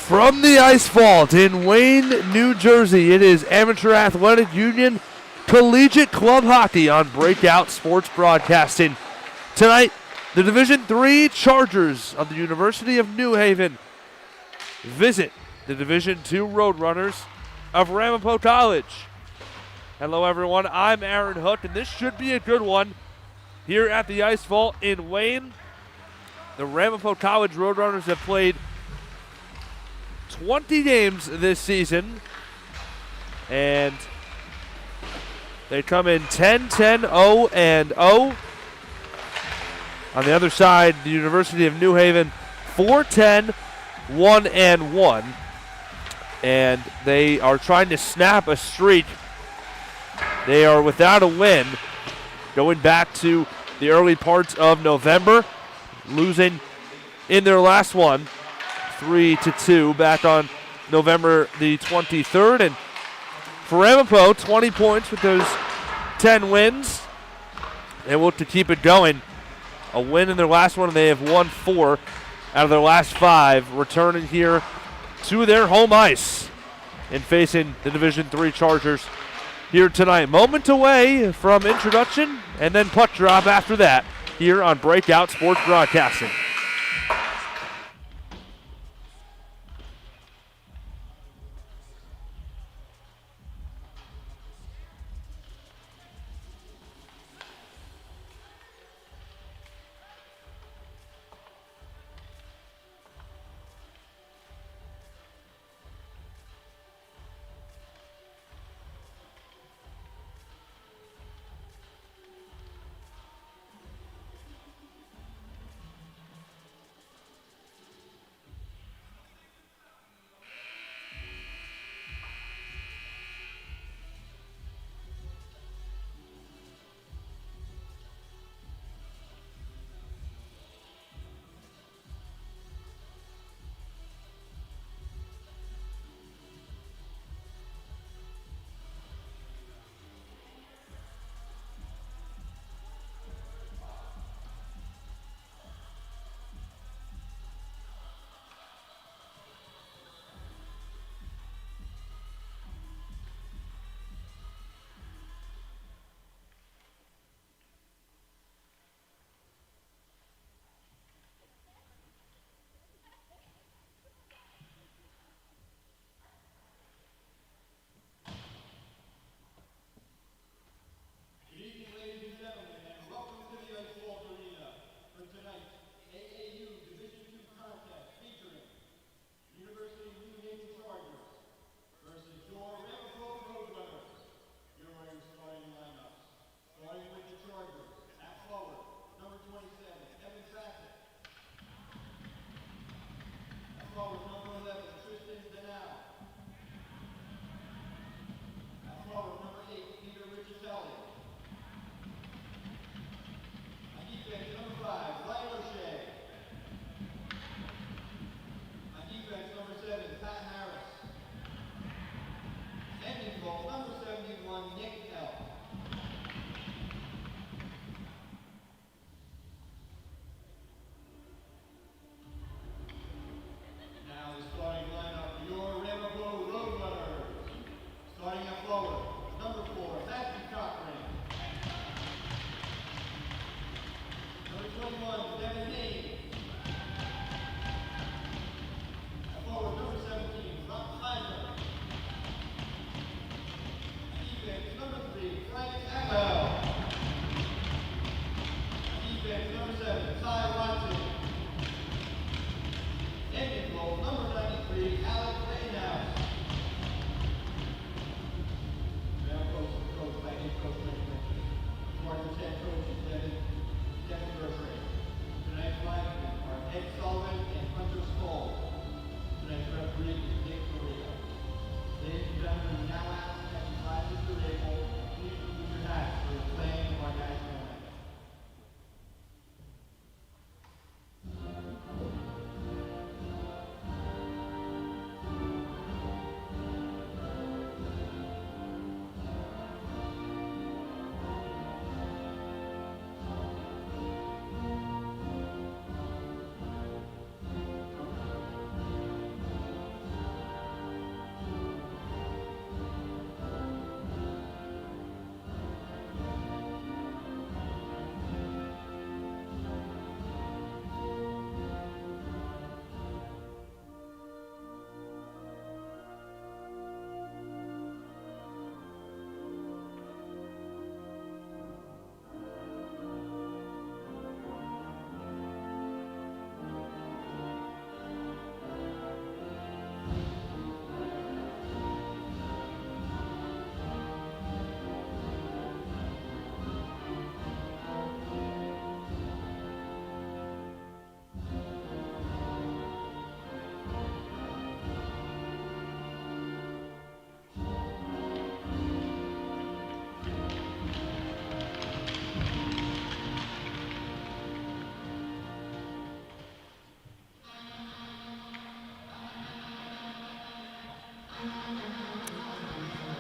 From the IceVault in Wayne, New Jersey, it is Amateur Athletic Union Collegiate Club Hockey on Breakout Sports Broadcasting. Tonight, the Division III Chargers of the University of New Haven visit the Division II Roadrunners of Ramapo College. Hello, everyone. I'm Aaron Hook, and this should be a good one here at the IceVault in Wayne. The Ramapo College Roadrunners have played 20 games this season, and they come in 10-10-0 and 0. On the other side, the University of New Haven 4-10-1 and 1, and they are trying to snap a streak. They are without a win going back to the early parts of November, losing in their last one 3-2 back on November the 23rd. And for Ramapo, 20 points with those 10 wins. They look to keep it going. A win in their last one, and they have won 4 out of their last 5, returning here to their home ice and facing the Division III Chargers here tonight. Moment away from introduction and then puck drop after that here on Breakout Sports Broadcasting.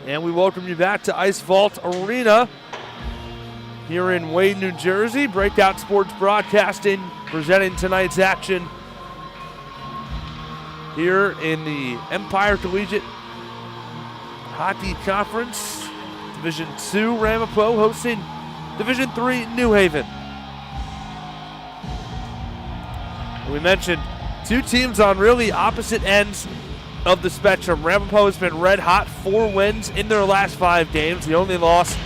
And we welcome you back to IceVault Arena here in Wayne, New Jersey. Breakout Sports Broadcasting presenting tonight's action here in the Empire Collegiate Hockey Conference. Division II, Ramapo hosting Division III, New Haven. We mentioned two teams on really opposite ends of the spectrum. Ramapo has been red hot, 4 wins in their last 5 games. The only loss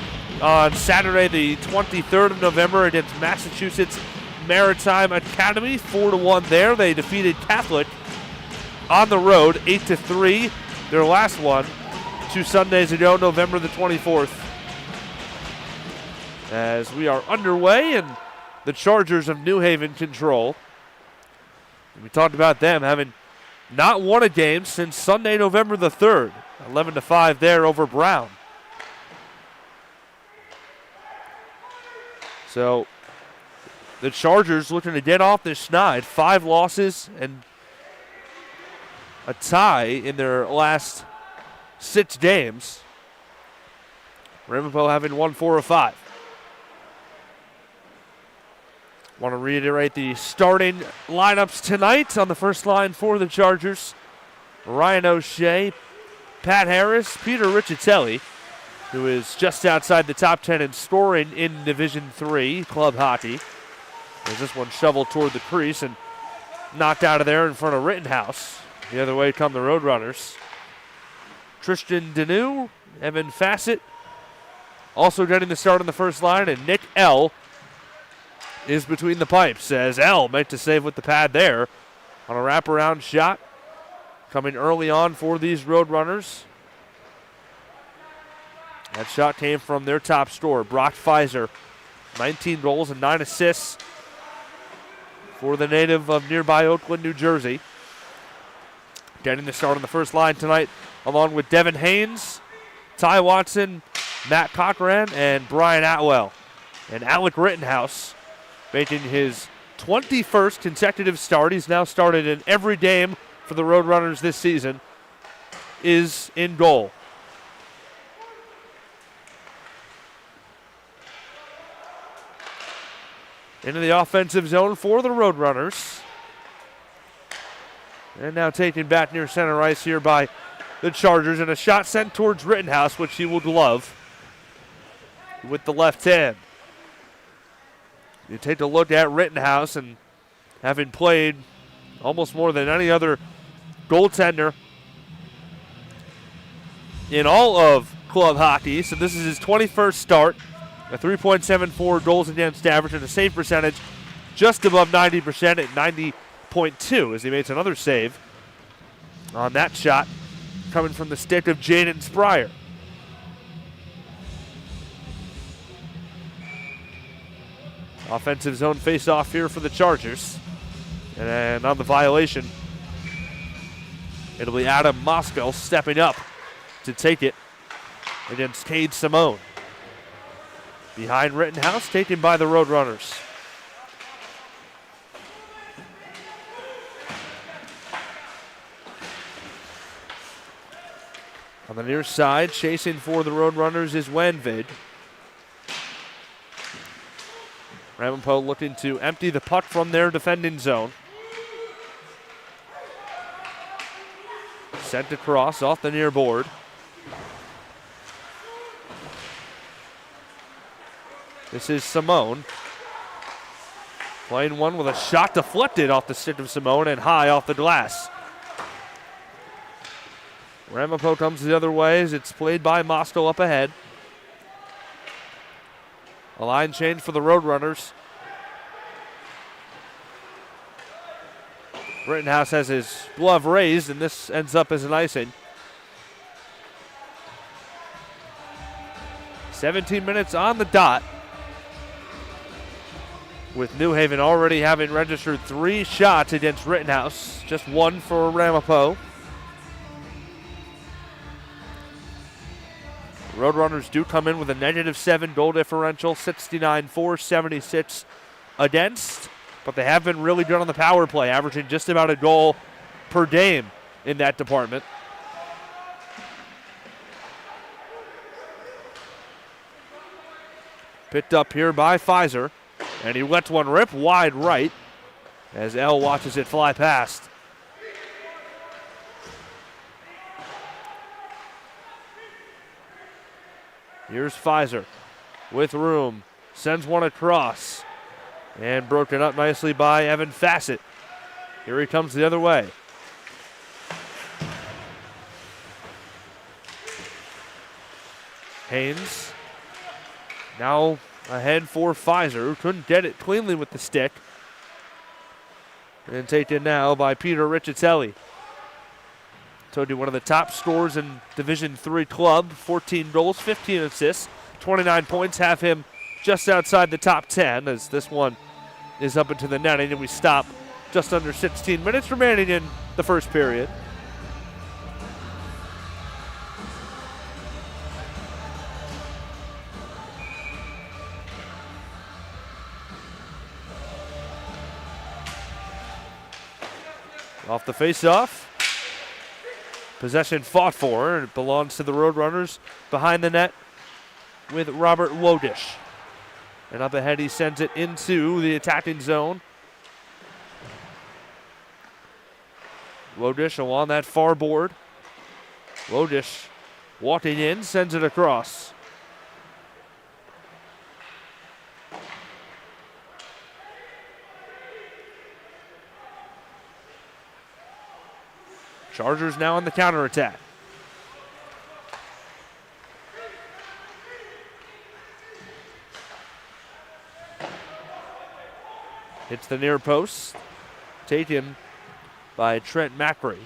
on Saturday, the 23rd of November, against Massachusetts Maritime Academy, 4-1 there. They defeated Catholic on the road, 8-3. Their last one 2 Sundays ago, November the 24th. As we are underway and the Chargers of New Haven control. We talked about them having not won a game since Sunday, November the 3rd. 11-5 there over Brown. So the Chargers looking to get off this schneid. 5 losses and a tie in their last 6 games. Ramapo having won 4 of 5. Want to reiterate the starting lineups tonight. On the first line for the Chargers, Ryan O'Shea, Pat Harris, Peter Riccitelli, who is just outside the top 10 in scoring in Division III club hockey. As this one shoveled toward the crease and knocked out of there in front of Rittenhouse. The other way come the Roadrunners. Tristan Deneau, Evan Fassett, also getting the start on the first line, and Nick L. is between the pipes as L meant to save with the pad there on a wraparound shot coming early on for these Roadrunners. That shot came from their top scorer, Brock Pfizer. 19 goals and 9 assists for the native of nearby Oakland, New Jersey. Getting the start on the first line tonight along with Devin Haynes, Ty Watson, Matt Cochran, and Brian Atwell. And Alec Rittenhouse making his 21st consecutive start. He's now started in every game for the Roadrunners this season, is in goal. Into the offensive zone for the Roadrunners. And now taken back near center ice here by the Chargers, and a shot sent towards Rittenhouse, which he will glove with the left hand. You take a look at Rittenhouse, and having played almost more than any other goaltender in all of club hockey, so this is his 21st start, a 3.74 goals against average and a save percentage just above 90% at 90.2 as he makes another save on that shot coming from the stick of Jaden Spryer. Offensive zone face-off here for the Chargers. And on the violation, it'll be Adam Moscow stepping up to take it against Cade Simone. Behind Rittenhouse, taken by the Roadrunners. On the near side, chasing for the Roadrunners is Wenvid. Ramapo looking to empty the puck from their defending zone. Sent across off the near board. This is Simone. Playing one with a shot deflected off the stick of Simone and high off the glass. Ramapo comes the other way as it's played by Moscow up ahead. A line change for the Roadrunners. Rittenhouse has his glove raised, and this ends up as an icing. 17 minutes on the dot, with New Haven already having registered 3 shots against Rittenhouse, just 1 for Ramapo. Roadrunners do come in with a -7 goal differential, 69 for, 76 against, but they have been really good on the power play, averaging just about a goal per game in that department. Picked up here by Pfizer. And he lets one rip wide right as L watches it fly past. Here's Pfizer with room. Sends one across. And broken up nicely by Evan Fassett. Here he comes the other way. Haynes now ahead for Pfizer, who couldn't get it cleanly with the stick. And taken now by Peter Riccitelli. Told you one of the top scorers in Division III club. 14 goals, 15 assists, 29 points. Have him just outside the top 10 as this one is up into the netting. And we stop just under 16 minutes remaining in the first period. Off the face-off. Possession fought for, and it belongs to the Roadrunners behind the net with Robert Wodish. And up ahead he sends it into the attacking zone. Wodish along that far board. Wodish walking in, sends it across. Chargers now on the counterattack. Hits the near post. Taken by Trent Macri.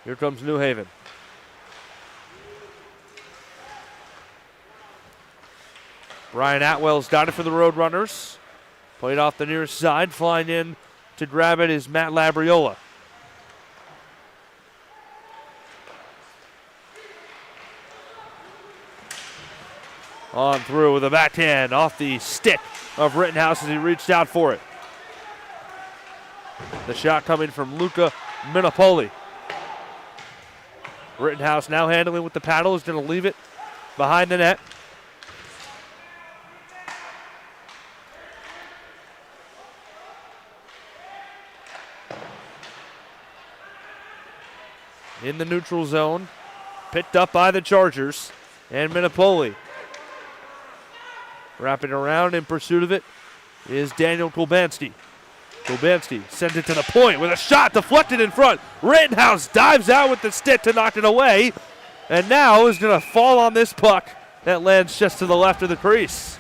Here comes New Haven. Brian Atwell's got it for the Roadrunners. Played off the near side, flying in to grab it is Matt Labriola. On through with a backhand off the stick of Rittenhouse as he reached out for it. The shot coming from Luca Minipoli. Rittenhouse now handling with the paddle, is going to leave it behind the net. In the neutral zone, picked up by the Chargers, and Minipoli. Wrapping around in pursuit of it is Daniel Kolbanski. Kolbanski sends it to the point with a shot deflected in front. Rittenhouse dives out with the stick to knock it away, and now is going to fall on this puck that lands just to the left of the crease.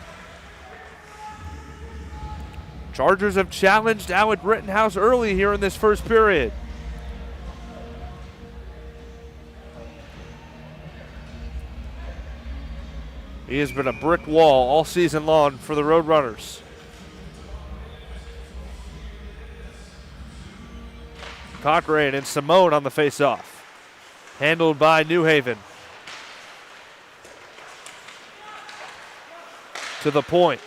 Chargers have challenged Alec Rittenhouse early here in this first period. He has been a brick wall all season long for the Roadrunners. Cochrane and Simone on the face-off. Handled by New Haven. To the point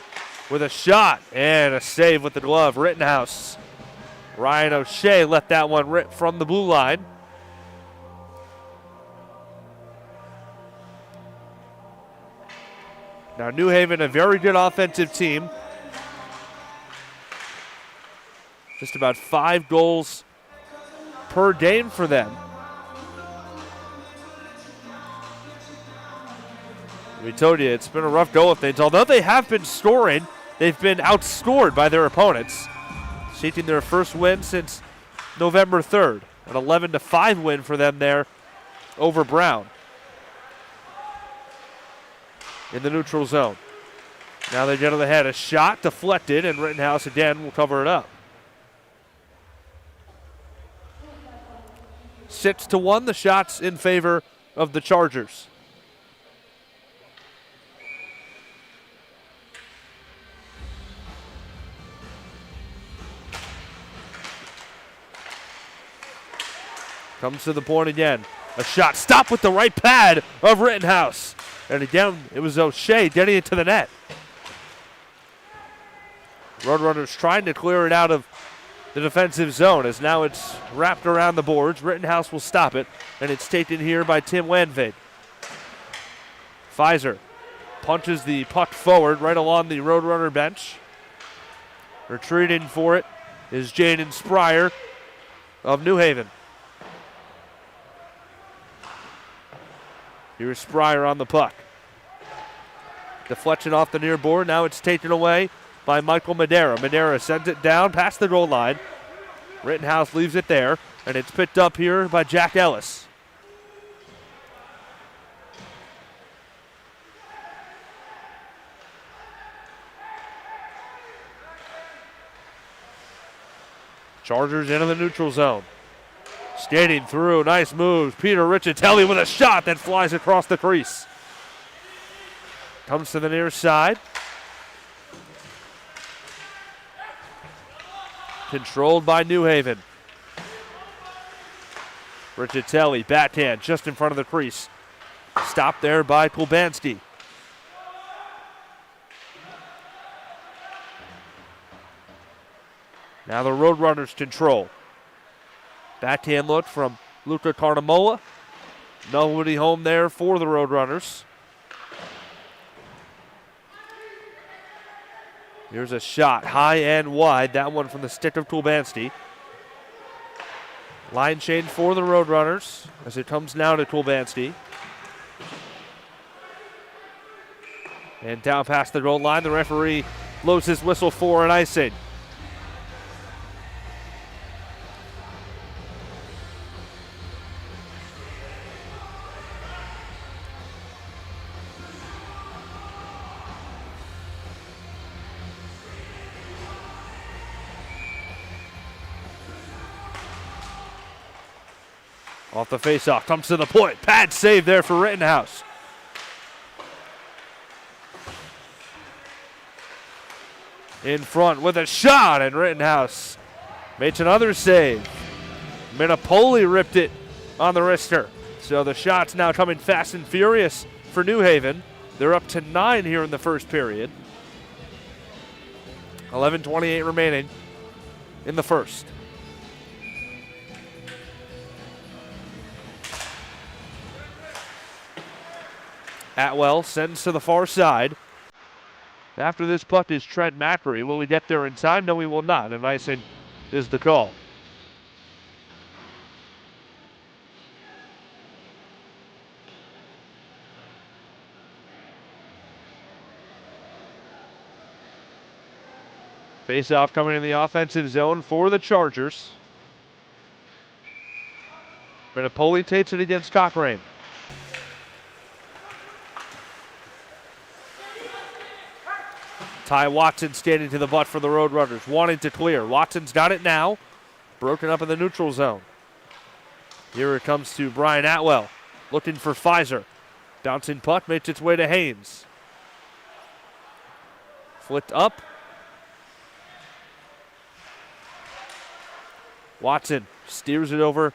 with a shot and a save with the glove. Rittenhouse. Ryan O'Shea let that one rip from the blue line. Now New Haven, a very good offensive team. Just about 5 goals per game for them. We told you it's been a rough go of things. Although they have been scoring, they've been outscored by their opponents. Seeking their first win since November 3rd. An 11-5 win for them there over Brown. In the neutral zone. Now they get on the head. A shot deflected, and Rittenhouse again will cover it up. 6-1, the shots in favor of the Chargers. Comes to the point again. A shot stopped with the right pad of Rittenhouse. And again, it was O'Shea getting it to the net. Roadrunners trying to clear it out of the defensive zone as now it's wrapped around the boards. Rittenhouse will stop it, and it's taken here by Tim Wanvade. Pfizer punches the puck forward right along the Roadrunner bench. Retreating for it is Jaden Spryer of New Haven. Here's Spryer on the puck. Deflection off the near board. Now it's taken away by Michael Madera. Madera sends it down past the goal line. Rittenhouse leaves it there, and it's picked up here by Jack Ellis. Chargers into the neutral zone. Skating through, nice moves. Peter Riccitelli with a shot that flies across the crease. Comes to the near side. Controlled by New Haven. Riccitelli, backhand, just in front of the crease. Stopped there by Kulbanski. Now the Roadrunners control. Backhand look from Luca Carnamola. Nobody home there for the Roadrunners. Here's a shot, high and wide. That one from the stick of Kulbanski. Line change for the Roadrunners as it comes now to Kulbanski. And down past the goal line, the referee blows his whistle for an icing. Off the faceoff, comes to the point. Pad save there for Rittenhouse. In front with a shot, and Rittenhouse makes another save. Minipoli ripped it on the wrister. So the shots now coming fast and furious for New Haven. They're up to 9 here in the first period. 11:28 remaining in the first. Atwell sends to the far side. After this puck is Trent Macri. Will we get there in time? No, we will not. And icing is the call. Face-off coming in the offensive zone for the Chargers. Minipoli takes it against Cochrane. Ty Watson standing to the butt for the Roadrunners, wanting to clear. Watson's got it now. Broken up in the neutral zone. Here it comes to Brian Atwell, looking for Pfizer. Bouncing puck makes its way to Haynes. Flicked up. Watson steers it over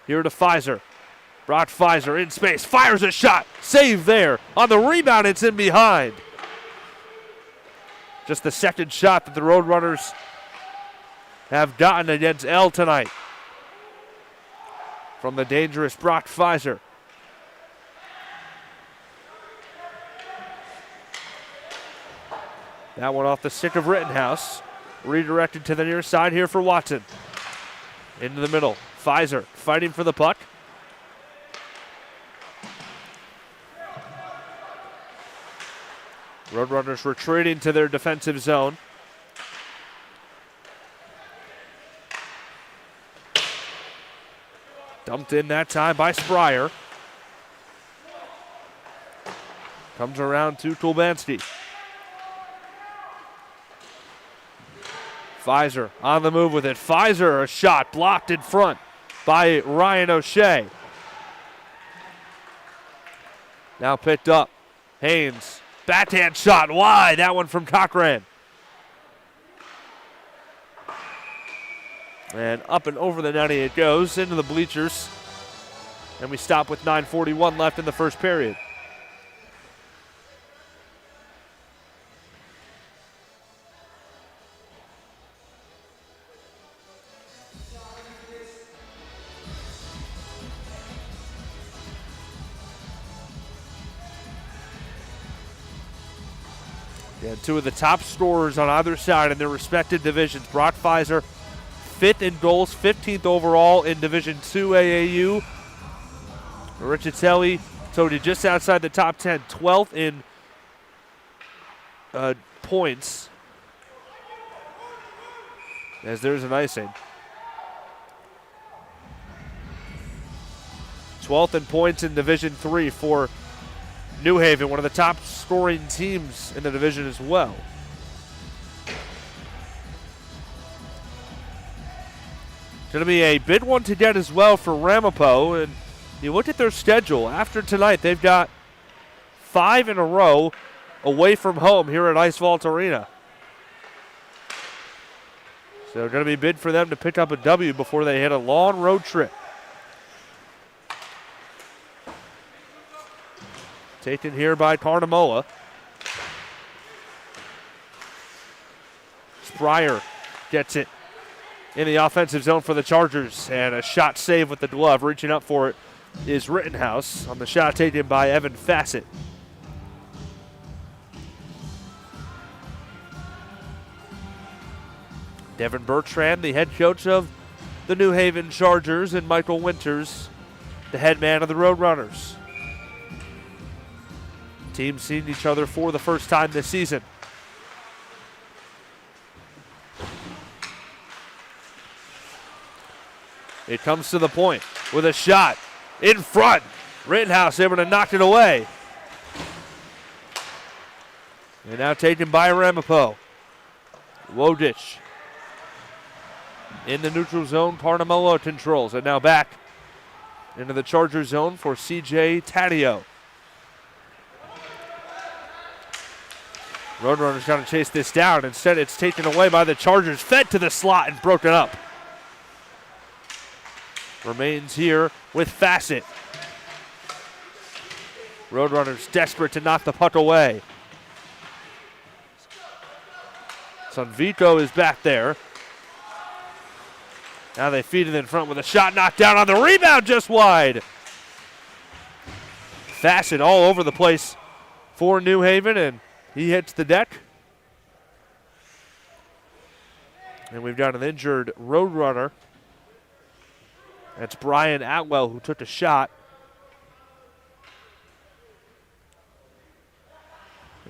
here to Pfizer. Brock Pfizer in space, fires a shot. Save there. On the rebound, it's in behind. Just the second shot that the Roadrunners have gotten against L tonight. From the dangerous Brock Pfizer. That one off the stick of Rittenhouse. Redirected to the near side here for Watson. Into the middle. Pfizer fighting for the puck. Roadrunners retreating to their defensive zone. Dumped in that time by Spryer. Comes around to Kulbanski. Pfizer on the move with it. Pfizer, a shot blocked in front by Ryan O'Shea. Now picked up. Haynes. Backhand shot wide. That one from Cochrane. And up and over the netting it goes into the bleachers. And we stop with 9:41 left in the first period. Yeah, two of the top scorers on either side in their respective divisions. Brock Pfizer, 5th in goals, 15th overall in Division II AAU. Riccitelli told you just outside the top 10, 12th in points. As there's an icing. 12th in points in Division III for New Haven, one of the top scoring teams in the division as well. Going to be a big one to get as well for Ramapo. And you look at their schedule. After tonight, they've got 5 in a row away from home here at IceVault Arena. So going to be big for them to pick up a W before they hit a long road trip. Taken here by Carnamola. Spryer gets it in the offensive zone for the Chargers, and a shot save with the glove. Reaching up for it is Rittenhouse on the shot taken by Evan Fassett. Devin Bertrand, the head coach of the New Haven Chargers, and Michael Winters, the head man of the Roadrunners. Teams seeing each other for the first time this season. It comes to the point with a shot in front. Rittenhouse able to knock it away. And now taken by Ramapo. Wojcik in the neutral zone. Carnamola controls. And now back into the Charger zone for CJ Taddeo. Roadrunners trying to chase this down. Instead, it's taken away by the Chargers. Fed to the slot and broken up. Remains here with Fassett. Roadrunners desperate to knock the puck away. Sonvico is back there. Now they feed it in front with a shot knocked down on the rebound just wide. Fassett all over the place for New Haven, and he hits the deck. And we've got an injured Roadrunner. That's Brian Atwell, who took a shot.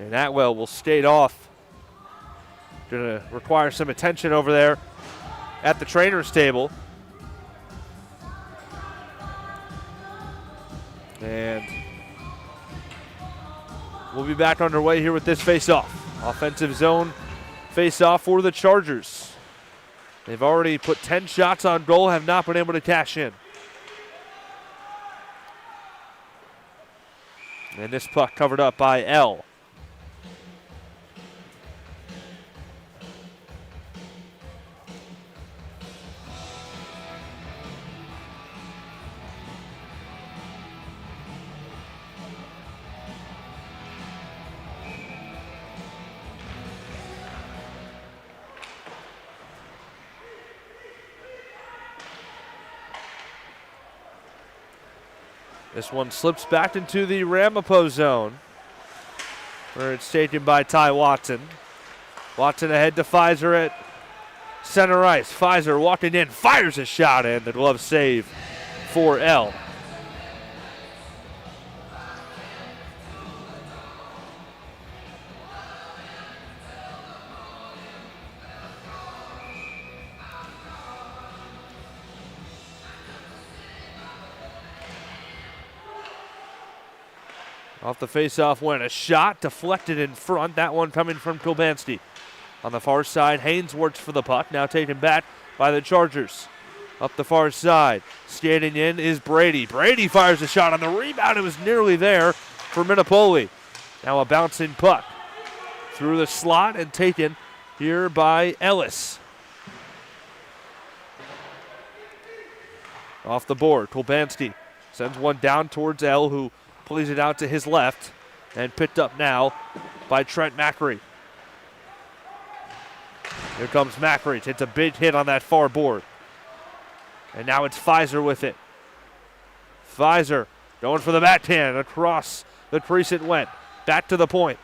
And Atwell will skate off. Going to require some attention over there at the trainer's table. And we'll be back underway here with this face-off. Offensive zone face-off for the Chargers. They've already put 10 shots on goal, have not been able to cash in. And this puck covered up by L. This one slips back into the Ramapo zone, where it's taken by Ty Watson. Watson ahead to Pfizer at center ice. Pfizer walking in, fires a shot in. The glove save for L. Off the faceoff went a shot, deflected in front. That one coming from Kolbanski. On the far side, Haynes works for the puck. Now taken back by the Chargers. Up the far side, skating in is Brady. Brady fires a shot on the rebound. It was nearly there for Minipoli. Now a bouncing puck through the slot and taken here by Ellis. Off the board, Kolbanski sends one down towards L, who plays it out to his left, and picked up now by Trent Macri. Here comes Macri. Hits a big hit on that far board. And now it's Pfizer with it. Pfizer going for the backhand. Across the crease it went. Back to the point.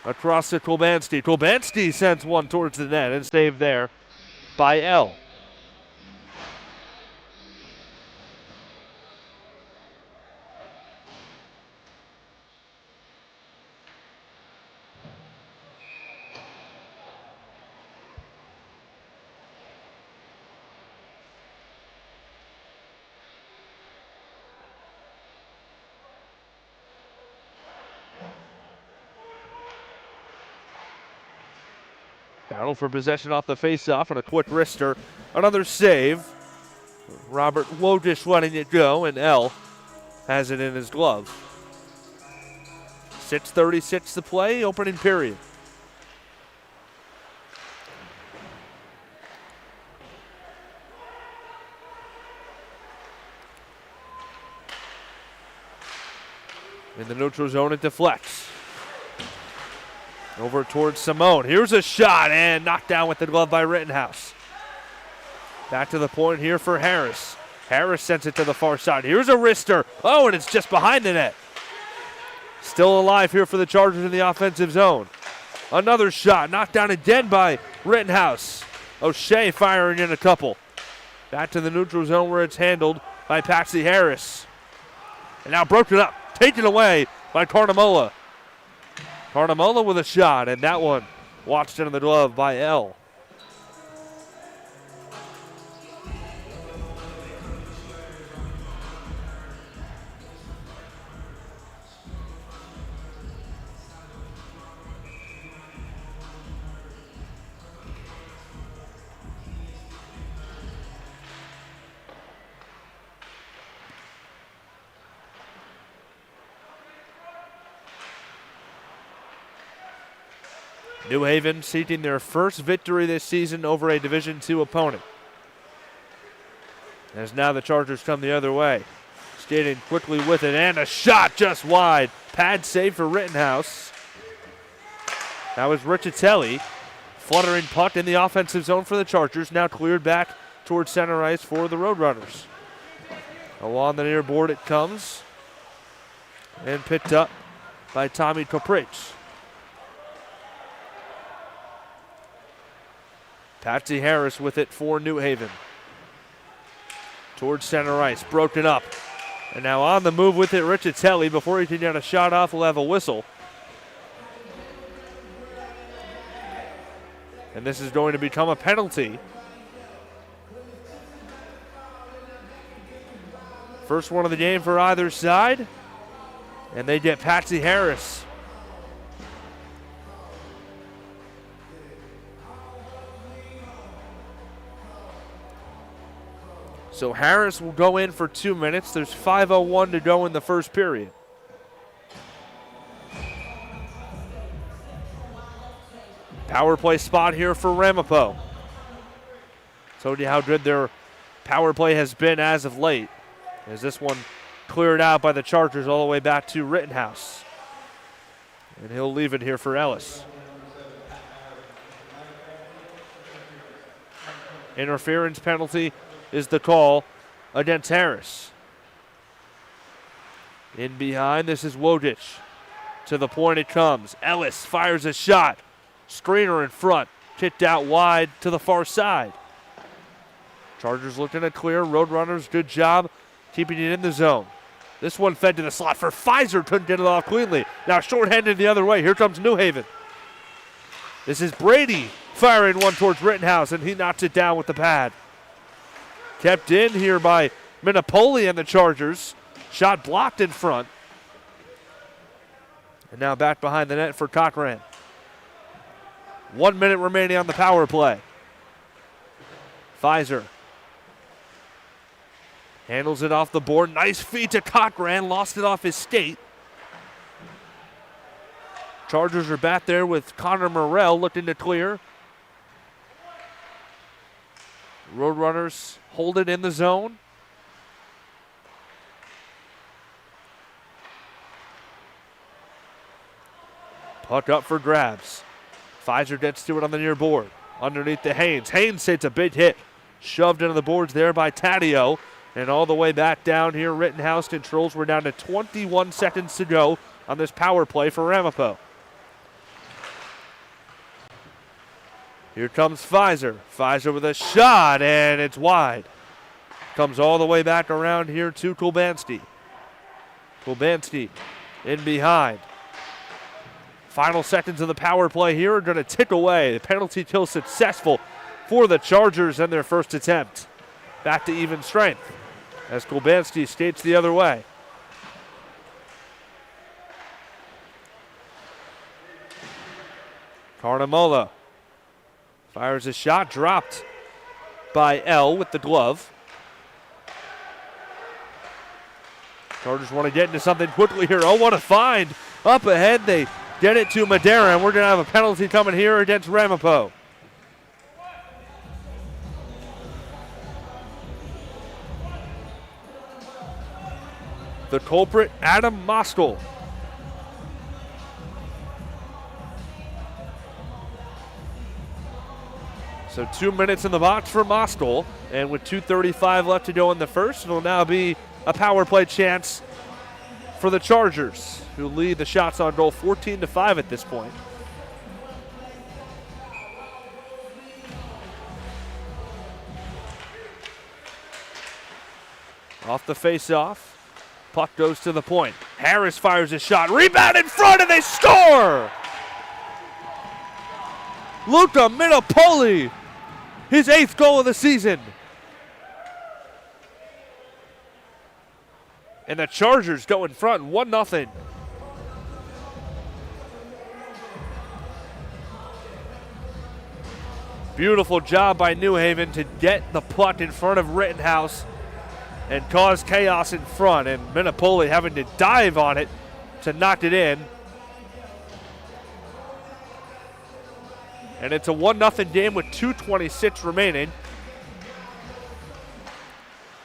across to Kolbanski. Kolbanski sends one towards the net and saved there by L. Battle for possession off the faceoff and a quick wrister. Another save. Robert Wojcik letting it go, and L has it in his glove. 6:36 to play, opening period. In the neutral zone, it deflects. Over towards Simone. Here's a shot and knocked down with the glove by Rittenhouse. Back to the point here for Harris. Harris sends it to the far side. Here's a wrister. Oh, and it's just behind the net. Still alive here for the Chargers in the offensive zone. Another shot knocked down again by Rittenhouse. O'Shea firing in a couple. Back to the neutral zone where it's handled by Patsy Harris. And now broken up, taken away by Carnamola. Carnamola with a shot, and that one watched into the glove by L. New Haven seeking their first victory this season over a Division II opponent. As now the Chargers come the other way. Skating quickly with it, and a shot just wide. Pad save for Rittenhouse. That was Riccitelli. Fluttering puck in the offensive zone for the Chargers. Now cleared back towards center ice for the Roadrunners. Along the near board it comes. And picked up by Tommy Koprich. Patsy Harris with it for New Haven. Towards center ice, broken up. And now on the move with it, Riccitelli. Before he can get a shot off, will have a whistle. And this is going to become a penalty. First one of the game for either side. And they get Patsy Harris. So Harris will go in for 2 minutes. There's 5:01 to go in the first period. Power play spot here for Ramapo. Told you how good their power play has been as of late. As this one cleared out by the Chargers all the way back to Rittenhouse. And he'll leave it here for Ellis. Interference penalty is the call against Harris. In behind, this is Wojcik. To the point it comes. Ellis fires a shot. Screener in front. Kicked out wide to the far side. Chargers looking to clear. Roadrunners, good job keeping it in the zone. This one fed to the slot for Pfizer. Couldn't get it off cleanly. Now shorthanded the other way. Here comes New Haven. This is Brady firing one towards Rittenhouse, and he knocks it down with the pad. Kept in here by Minipoli and the Chargers. Shot blocked in front. And now back behind the net for Cochran. 1 minute remaining on the power play. Pfizer handles it off the board. Nice feed to Cochran. Lost it off his skate. Chargers are back there with Connor Morrell looking to clear. Roadrunners hold it in the zone. Puck up for grabs. Pfizer gets to it on the near board. Underneath to Haynes. Haynes hits a big hit. Shoved into the boards there by Taddeo. And all the way back down here, Rittenhouse controls. We're down to 21 seconds to go on this power play for Ramapo. Here comes Pfizer. Pfizer with a shot, and it's wide. Comes all the way back around here to Kulbanski. Kulbanski in behind. Final seconds of the power play here are going to tick away. The penalty kill successful for the Chargers in their first attempt. Back to even strength as Kulbanski skates the other way. Carnamola fires a shot, dropped by L with the glove. Chargers want to get into something quickly here. Oh, what a find. Up ahead, they get it to Madera, and we're going to have a penalty coming here against Ramapo. The culprit, Adam Moskel. So 2 minutes in the box for Moskel, and with 2:35 left to go in the first, it'll now be a power play chance for the Chargers, who lead the shots on goal 14-5 at this point. Off the face-off, puck goes to the point. Harris fires a shot, rebound in front, and they score! Luca Minapoli, his 8th goal of the season. And the Chargers go in front 1-0. Beautiful job by New Haven to get the puck in front of Rittenhouse and cause chaos in front. And Minapoli having to dive on it to knock it in. And it's a 1-0 game with 2:26 remaining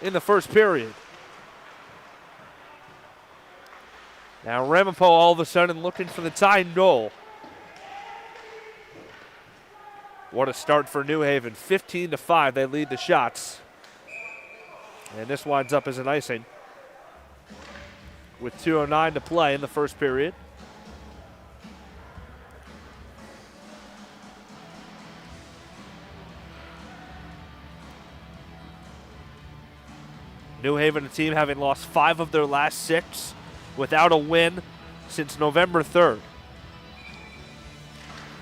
in the first period. Now Ramapo all of a sudden looking for the tying goal. What a start for New Haven. 15-5, they lead the shots. And this winds up as an icing with 2:09 to play in the first period. New Haven, a team having lost 5 of their last 6 without a win since November 3rd.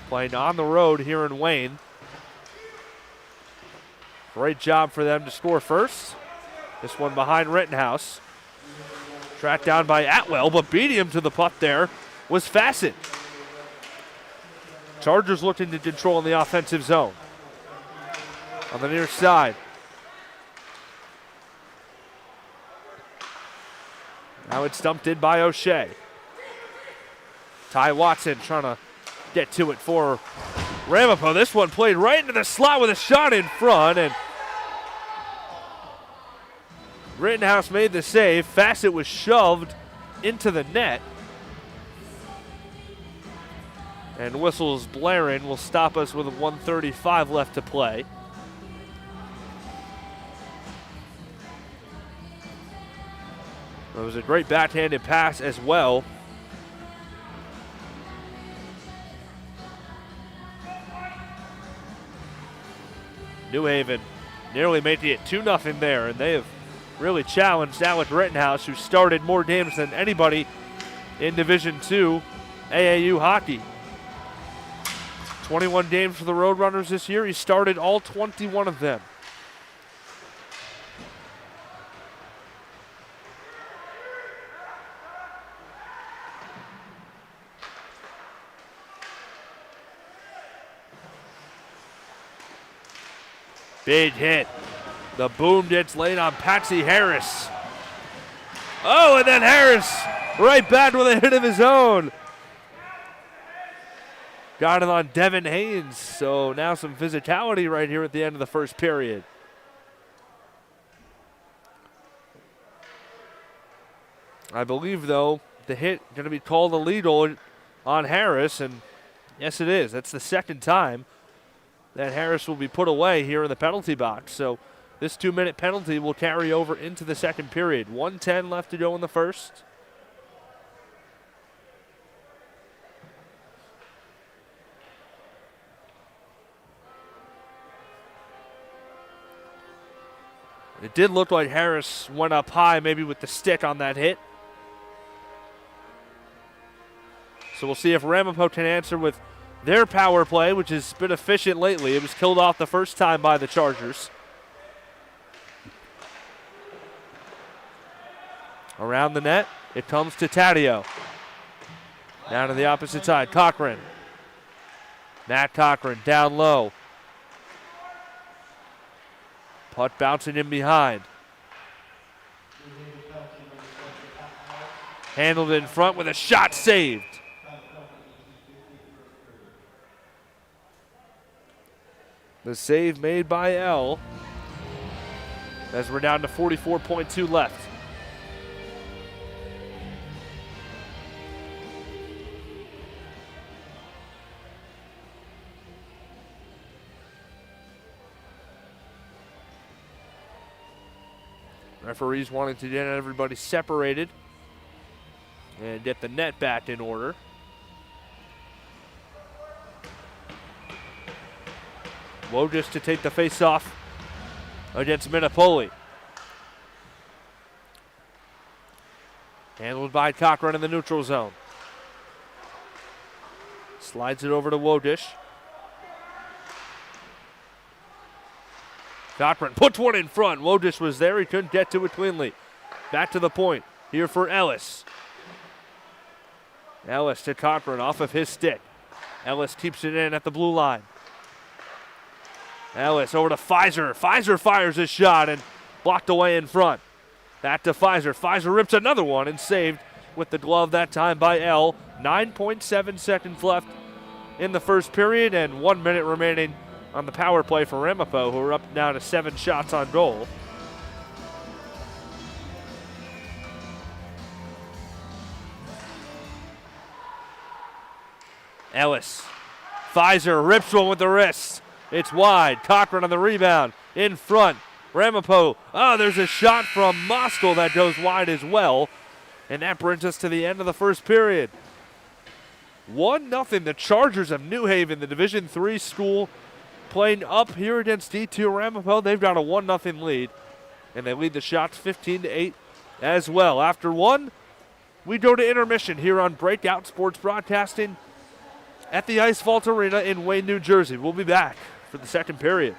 Playing on the road here in Wayne. Great job for them to score first. This one behind Rittenhouse. Tracked down by Atwell, but beating him to the puck there was Fassett. Chargers looking to control in the offensive zone. On the near side. Now it's dumped in by O'Shea. Ty Watson trying to get to it for Ramapo. This one played right into the slot with a shot in front, and Rittenhouse made the save. Fassett was shoved into the net. And whistles blaring will stop us with 1:35 left to play. It was a great backhanded pass as well. New Haven nearly making it 2-0 there, and they have really challenged Alec Rittenhouse, who started more games than anybody in Division II AAU hockey. 21 games for the Roadrunners this year. He started all 21 of them. Big hit. The boom gets laid on Patsy Harris. Oh, and then Harris right back with a hit of his own. Got it on Devin Haynes. So now some physicality right here at the end of the first period. I believe, though, the hit going to be called illegal on Harris, and yes, it is. That's the second time that Harris will be put away here in the penalty box. So this 2-minute penalty will carry over into the second period. 1:10 left to go in the first. It did look like Harris went up high, maybe with the stick on that hit. So we'll see if Ramapo can answer with their power play, which has been efficient lately. It was killed off the first time by the Chargers. Around the net, it comes to Taddeo. Down to the opposite side, Cochran. Matt Cochran down low. Putt bouncing in behind. Handled in front with a shot saved. The save made by L, as we're down to 44.2 left. Referees wanting to get everybody separated and get the net back in order. Wojcik to take the face-off against Minipoli. Handled by Cochran in the neutral zone. Slides it over to Wojcik. Cochran puts one in front. Wojcik was there. He couldn't get to it cleanly. Back to the point here for Ellis. Ellis to Cochran off of his stick. Ellis keeps it in at the blue line. Ellis over to Pfizer. Pfizer fires his shot and blocked away in front. Back to Pfizer. Pfizer rips another one and saved with the glove that time by L. 9.7 seconds left in the first period and 1 minute remaining on the power play for Ramapo, who are up now to 7 shots on goal. Ellis. Pfizer rips one with the wrist. It's wide. Cochran on the rebound. In front. Ramapo. Oh, there's a shot from Mostel that goes wide as well. And that brings us to the end of the first period. 1-0. The Chargers of New Haven, the Division III school, playing up here against D2 Ramapo. They've got a 1-0 lead. And they lead the shots 15-8 as well. After one, we go to intermission here on Breakout Sports Broadcasting at the IceVault Arena in Wayne, New Jersey. We'll be back for the second period.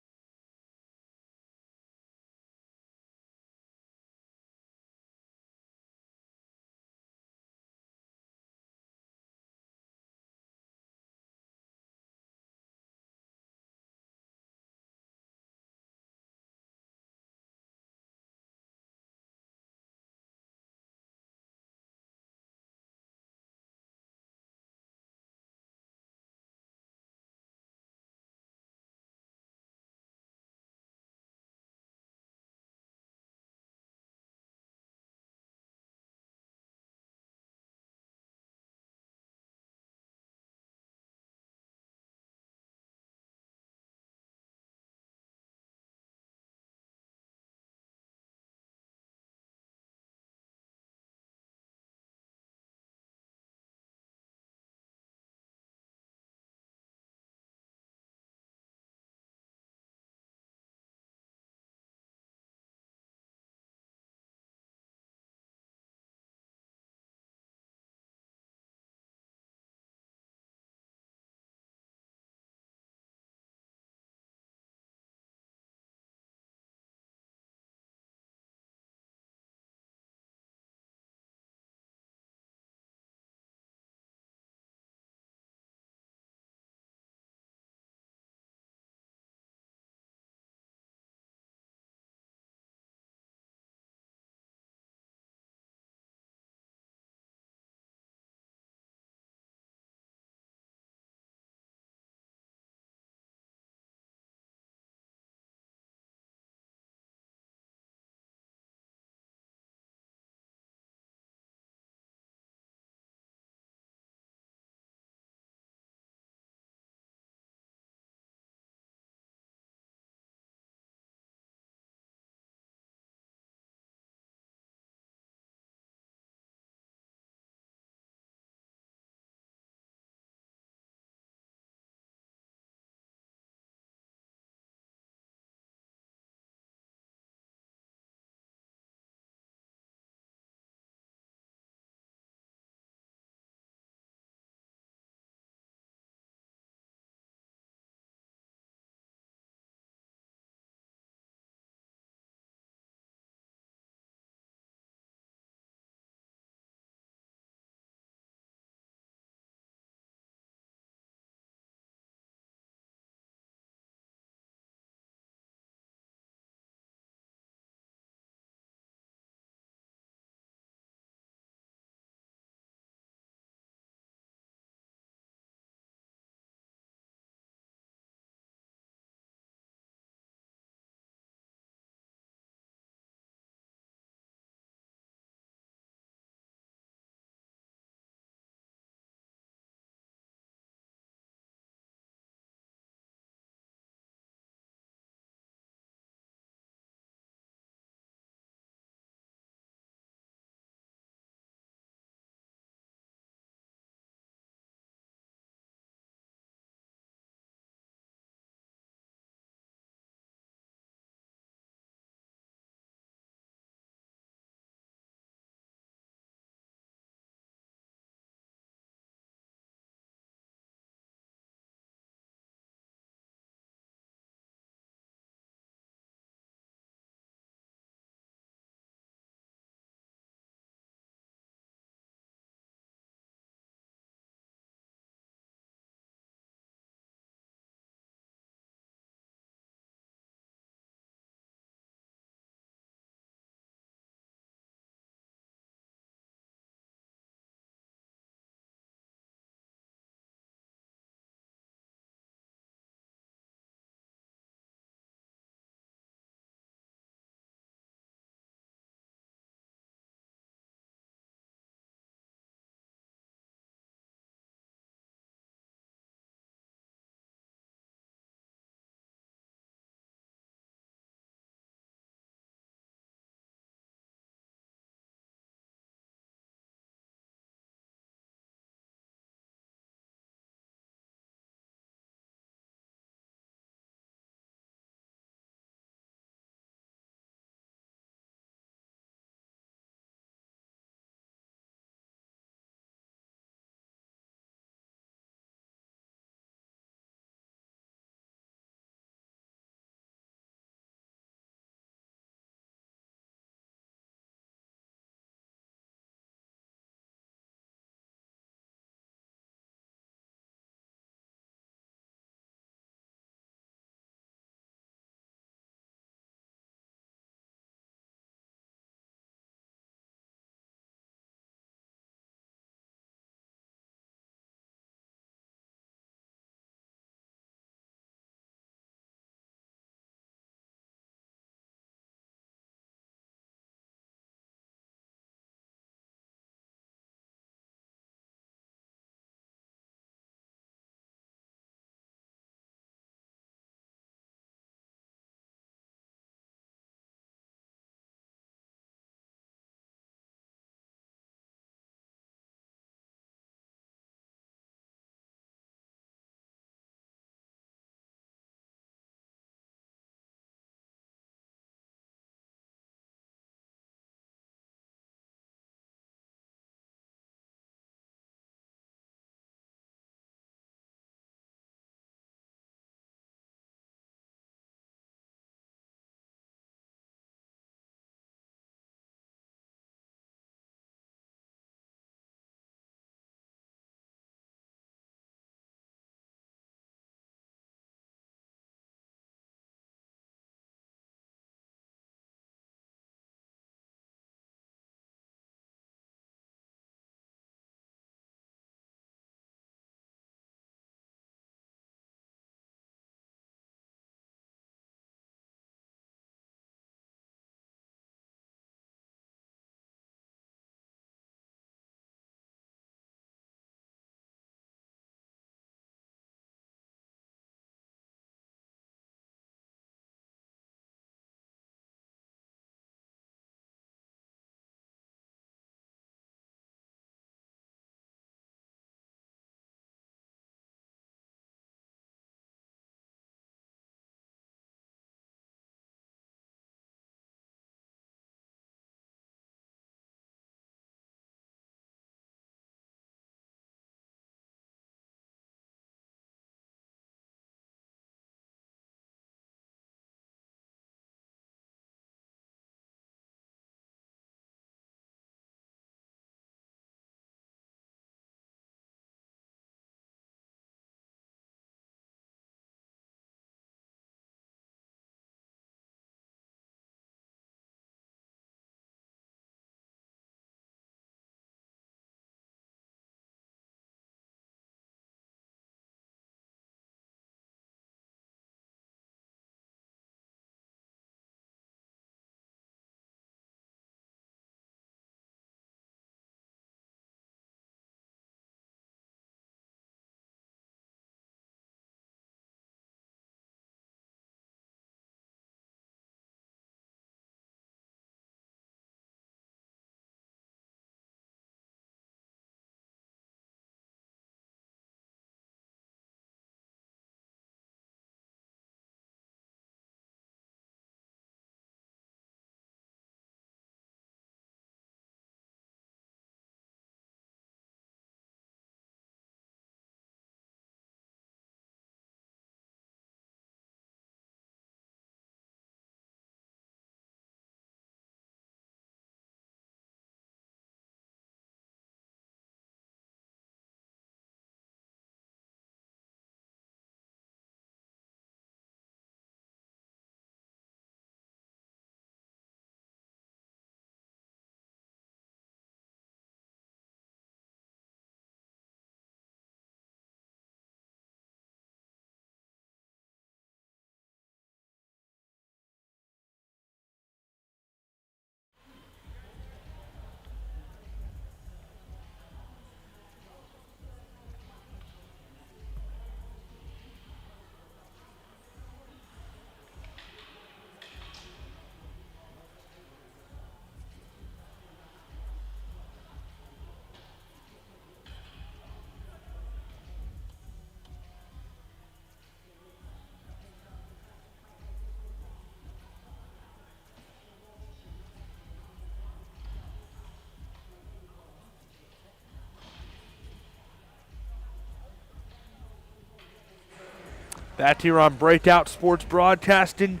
Back here on Breakout Sports Broadcasting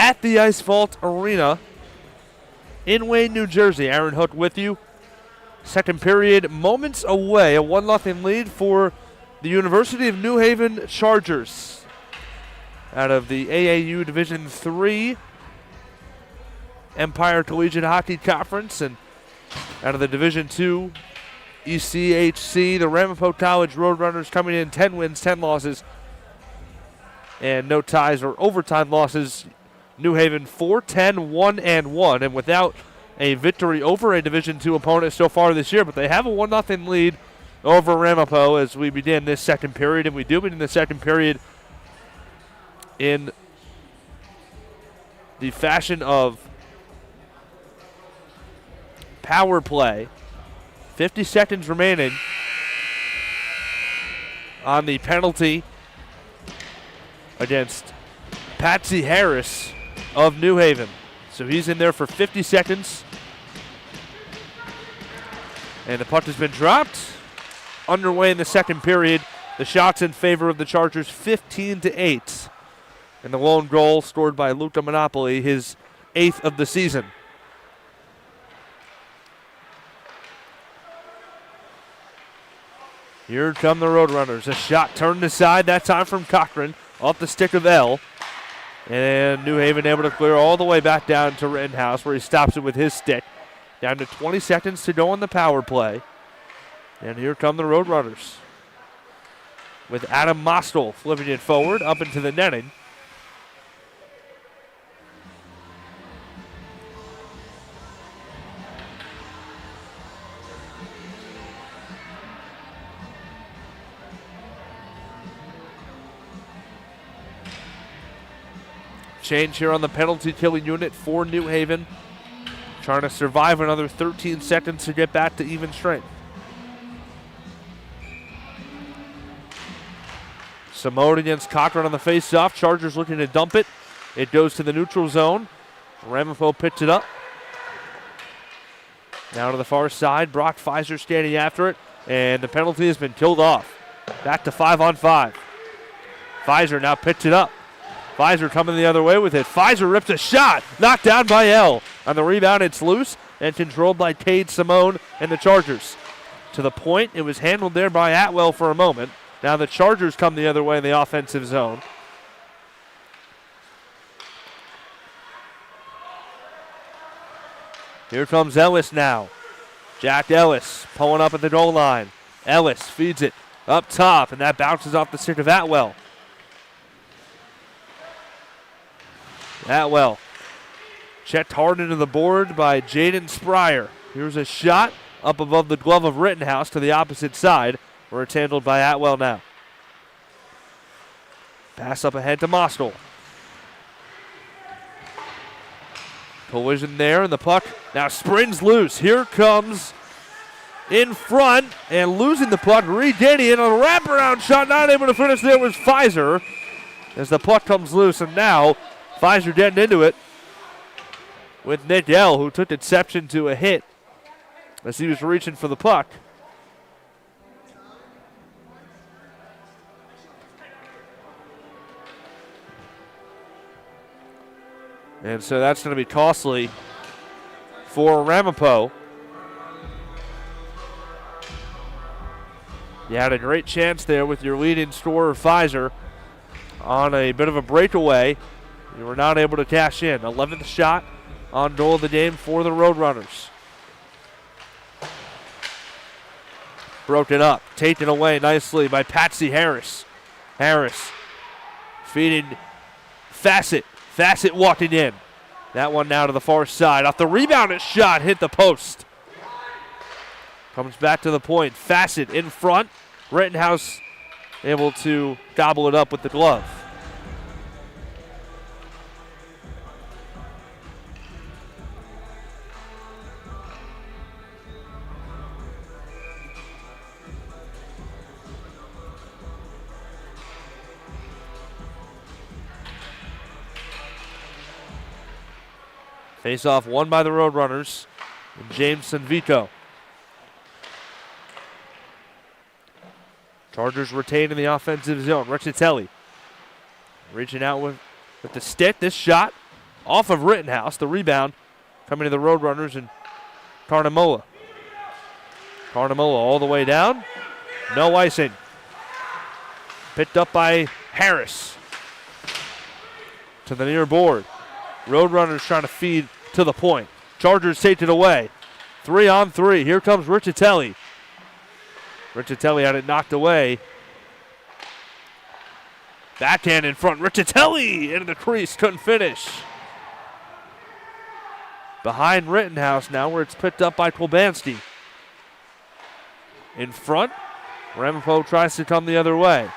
at the IceVault Arena in Wayne, New Jersey. Aaron Hook with you. Second period, moments away. A 1-0 lead for the University of New Haven Chargers out of the AAU Division III Empire Collegiate Hockey Conference, and out of the Division II ECHC, the Ramapo College Roadrunners coming in 10 wins, 10 losses, and no ties or overtime losses. New Haven 4-10, 1-1, and without a victory over a Division II opponent so far this year, but they have a 1-0 lead over Ramapo as we begin this second period, and we do begin the second period in the fashion of power play. 50 seconds remaining on the penalty against Patsy Harris of New Haven. So he's in there for 50 seconds. And the puck has been dropped. Underway in the second period. The shots in favor of the Chargers, 15-8. And the lone goal scored by Luca Monopoli, his 8th of the season. Here come the Roadrunners. A shot turned aside, that time from Cochran, off the stick of L. And New Haven able to clear all the way back down to Rittenhouse, where he stops it with his stick. Down to 20 seconds to go on the power play. And here come the Roadrunners, with Adam Mostel flipping it forward up into the netting. Change here on the penalty killing unit for New Haven. Trying to survive another 13 seconds to get back to even strength. Simone against Cochran on the face-off. Chargers looking to dump it. It goes to the neutral zone. Ramapo picks it up. Now to the far side. Brock Pfizer standing after it. And the penalty has been killed off. Back to 5-on-5. Pfizer now picks it up. Pfizer coming the other way with it. Pfizer rips a shot. Knocked down by L. On the rebound, it's loose and controlled by Cade Simone and the Chargers. To the point, it was handled there by Atwell for a moment. Now the Chargers come the other way in the offensive zone. Here comes Ellis now. Jack Ellis pulling up at the goal line. Ellis feeds it up top, and that bounces off the stick of Atwell. Atwell checked hard into the board by Jaden Spryer. Here's a shot up above the glove of Rittenhouse to the opposite side, where it's handled by Atwell now. Pass up ahead to Mostel. Collision there, and the puck now sprints loose. Here comes in front, and losing the puck, regaining it on a wraparound shot. Not able to finish there was Pfizer as the puck comes loose, and now Pfizer getting into it with Nick L., who took exception to a hit as he was reaching for the puck. And so that's going to be costly for Ramapo. You had a great chance there with your leading scorer, Pfizer, on a bit of a breakaway. You were not able to cash in. 11th shot on goal of the game for the Roadrunners. Broken up, taken away nicely by Patsy Harris. Harris feeding Fassett. Fassett walking in. That one now to the far side. Off the rebound, a shot hit the post. Comes back to the point. Fassett in front. Rittenhouse able to gobble it up with the glove. Face-off won by the Roadrunners. And James Sanvico. Chargers retain in the offensive zone. Riccitelli Reaching out with the stick. This shot off of Rittenhouse. The rebound coming to the Roadrunners and Carnamola. Carnamola all the way down. No icing. Picked up by Harris. To the near board. Roadrunners trying to feed to the point. Chargers take it away. 3-on-3. Here comes Riccitelli. Riccitelli had it knocked away. Backhand in front. Riccitelli into the crease. Couldn't finish. Behind Rittenhouse now, where it's picked up by Kolbanski. In front. Ramapo tries to come the other way.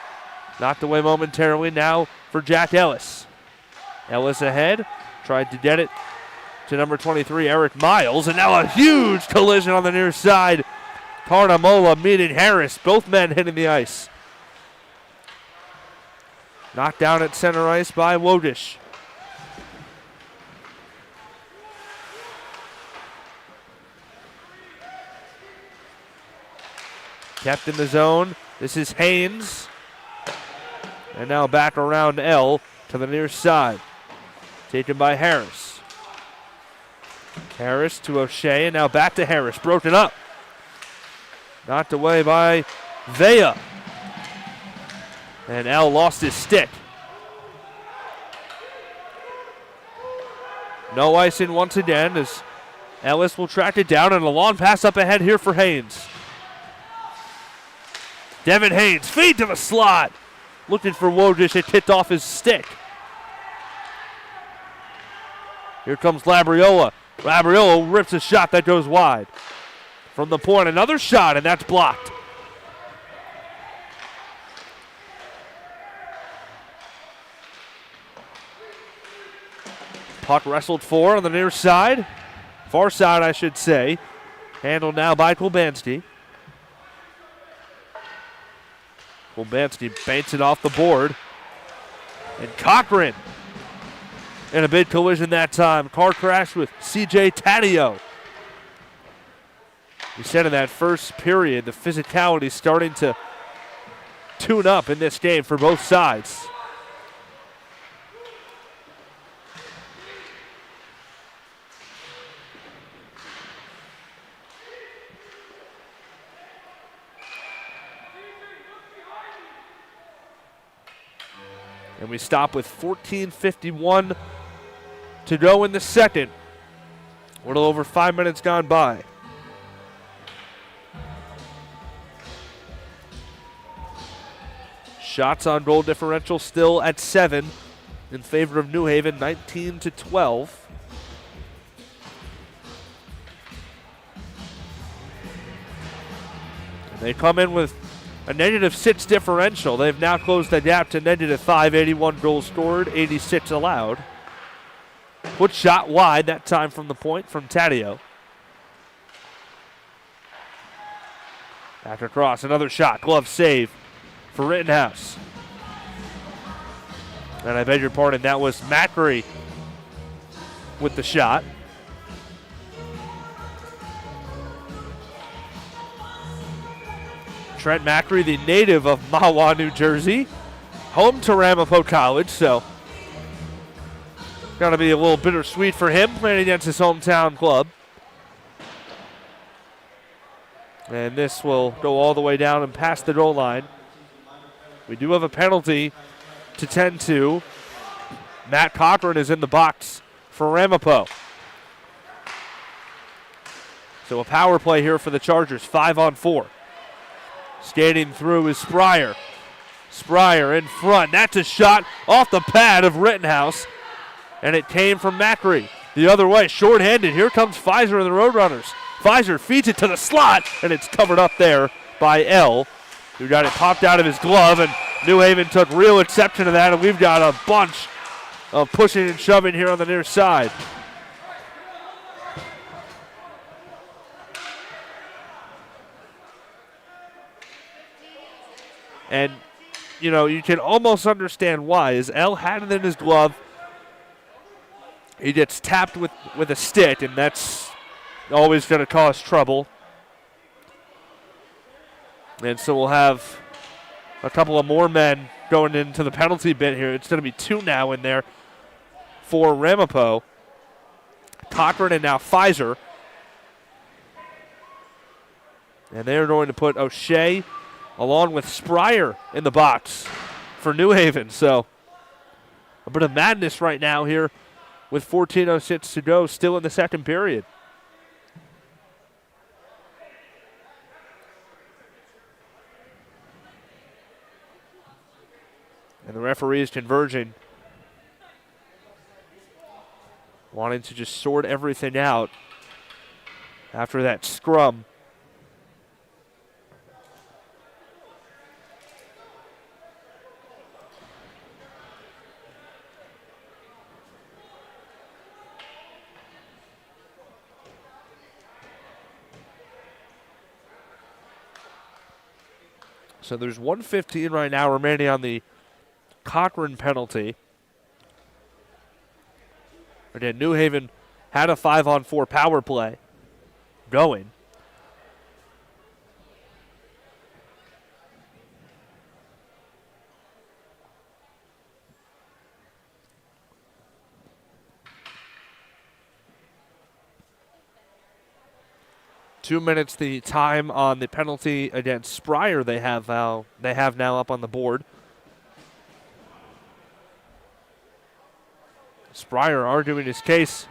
Knocked away momentarily now for Jack Ellis. Ellis ahead. Tried to get it to number 23, Eric Miles. And now a huge collision on the near side. Carnamola meeting Harris. Both men hitting the ice. Knocked down at center ice by Wodish. Kept in the zone. This is Haynes. And now back around L to the near side. Taken by Harris. Harris to O'Shea, and now back to Harris. Broken up. Knocked away by Vea. And L lost his stick. No icing once again as Ellis will track it down, and a long pass up ahead here for Haynes. Devin Haynes, feed to the slot. Looking for Wodish, it tipped off his stick. Here comes Labriola. Labriola rips a shot that goes wide. From the point, another shot, and that's blocked. Puck wrestled for on the near side. Far side, I should say. Handled now by Kolbanski. Kolbanski baits it off the board. And Cochran in a big collision that time. Car crash with C.J. Taddeo. We said in that first period, the physicality starting to tune up in this game for both sides. And we stop with 14:51 to go in the second. A little over 5 minutes gone by. Shots on goal differential still at 7 in favor of New Haven, 19-12. And they come in with a -6 differential. They've now closed the gap to -5, 81 goals scored, 86 allowed. Put shot wide, that time from the point from Taddeo. Back across, another shot, glove save for Rittenhouse. And I beg your pardon, that was Macri with the shot. Trent Macri, the native of Mahwah, New Jersey, home to Ramapo College, so got to be a little bittersweet for him playing against his hometown club. And this will go all the way down and past the goal line. We do have a penalty to tend to. Matt Cochran is in the box for Ramapo. So a power play here for the Chargers, 5-on-4. Skating through is Spryer. Spryer in front. That's a shot off the pad of Rittenhouse. And it came from Macri. The other way, short-handed. Here comes Pfizer and the Roadrunners. Pfizer feeds it to the slot, and it's covered up there by L, who got it popped out of his glove, and New Haven took real exception to that, and we've got a bunch of pushing and shoving here on the near side. And, you know, you can almost understand why. As L had it in his glove, he gets tapped with a stick, and that's always going to cause trouble. And so we'll have a couple of more men going into the penalty bit here. It's going to be 2 now in there for Ramapo. Cochran and now Pfizer. And they're going to put O'Shea along with Spryer in the box for New Haven. So a bit of madness right now here with 14:06 to go, still in the second period. And the referee is converging, wanting to just sort everything out after that scrum. So there's 1:15 right now remaining on the Cochran penalty. Again, New Haven had a 5-on-4 power play going. Two minutes the time on the penalty against Spryer they have now up on the board. Spryer arguing his case.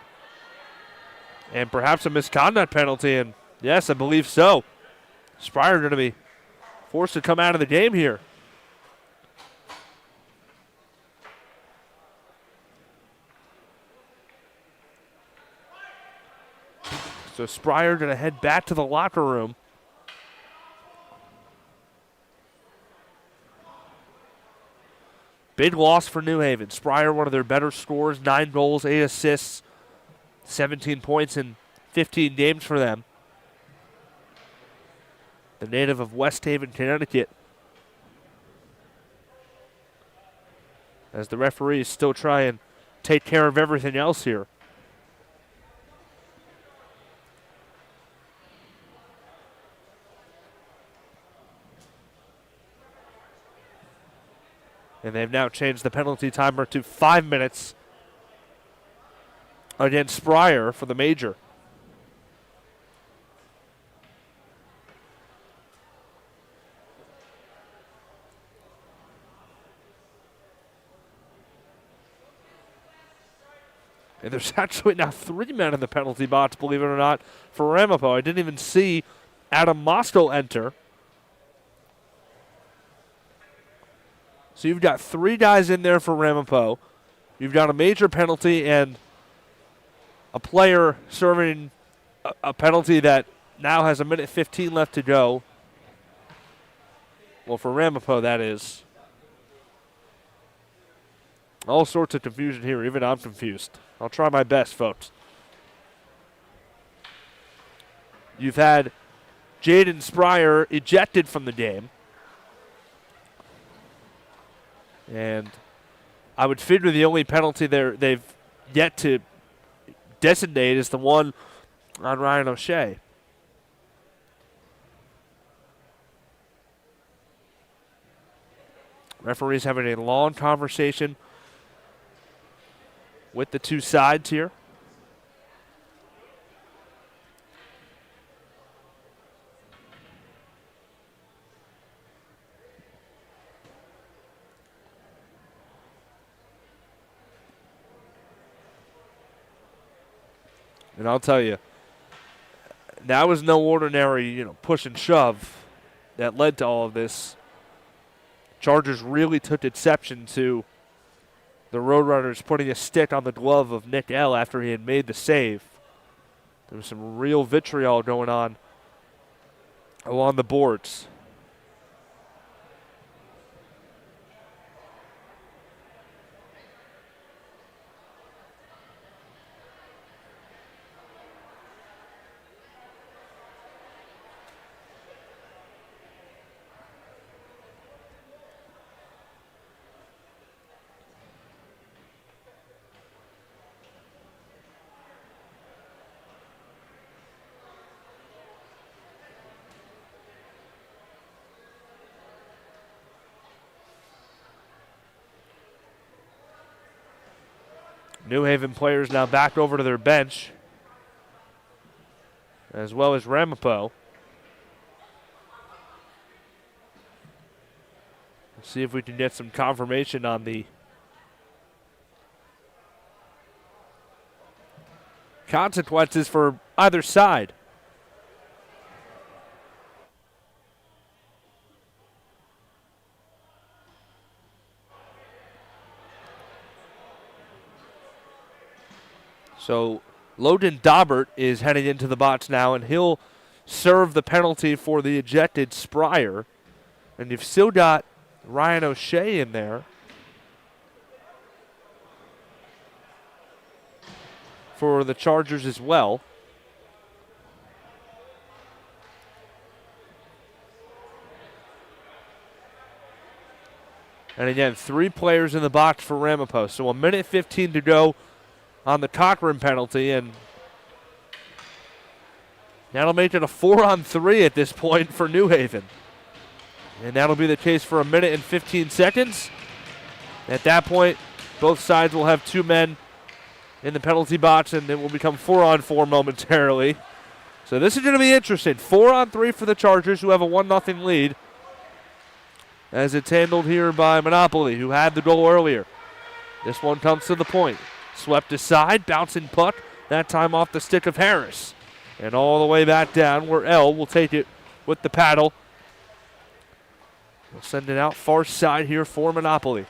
And perhaps a misconduct penalty, and yes, I believe so. Spryer going to be forced to come out of the game here. So Spryer going to head back to the locker room. Big loss for New Haven. Spryer, one of their better scorers, 9 goals, 8 assists, 17 points in 15 games for them. The native of West Haven, Connecticut. As the referees still try and take care of everything else here. And they've now changed the penalty timer to 5 minutes against Spryer for the major. And there's actually now 3 men in the penalty box, believe it or not, for Ramapo. I didn't even see Adam Mostel enter. So you've got 3 guys in there for Ramapo. You've got a major penalty and a player serving a penalty that now has 1:15 left to go. Well, for Ramapo, that is. All sorts of confusion here. Even I'm confused. I'll try my best, folks. You've had Jaden Spryer ejected from the game. And I would figure the only penalty they've yet to designate is the one on Ryan O'Shea. Referees having a long conversation with the two sides here. And I'll tell you, that was no ordinary, push and shove that led to all of this. Chargers really took exception to the Roadrunners putting a stick on the glove of Nick L. after he had made the save. There was some real vitriol going on along the boards. New Haven players now back over to their bench, as well as Ramapo. Let's see if we can get some confirmation on the consequences for either side. So Logan Daubert is heading into the box now, and he'll serve the penalty for the ejected Spryer. And you've still got Ryan O'Shea in there for the Chargers as well. And again, 3 players in the box for Ramapo. So 1:15 to go on the Cochran penalty, and that'll make it a 4-on-3 at this point for New Haven. And that'll be the case for 1:15. At that point, both sides will have 2 men in the penalty box, and it will become 4-on-4 momentarily. So this is going to be interesting. 4-on-3 for the Chargers, who have a 1-0 lead, as it's handled here by Monopoly, who had the goal earlier. This one comes to the point. Swept aside, bouncing puck, that time off the stick of Harris. And all the way back down where L will take it with the paddle. We'll send it out far side here for Monopoly.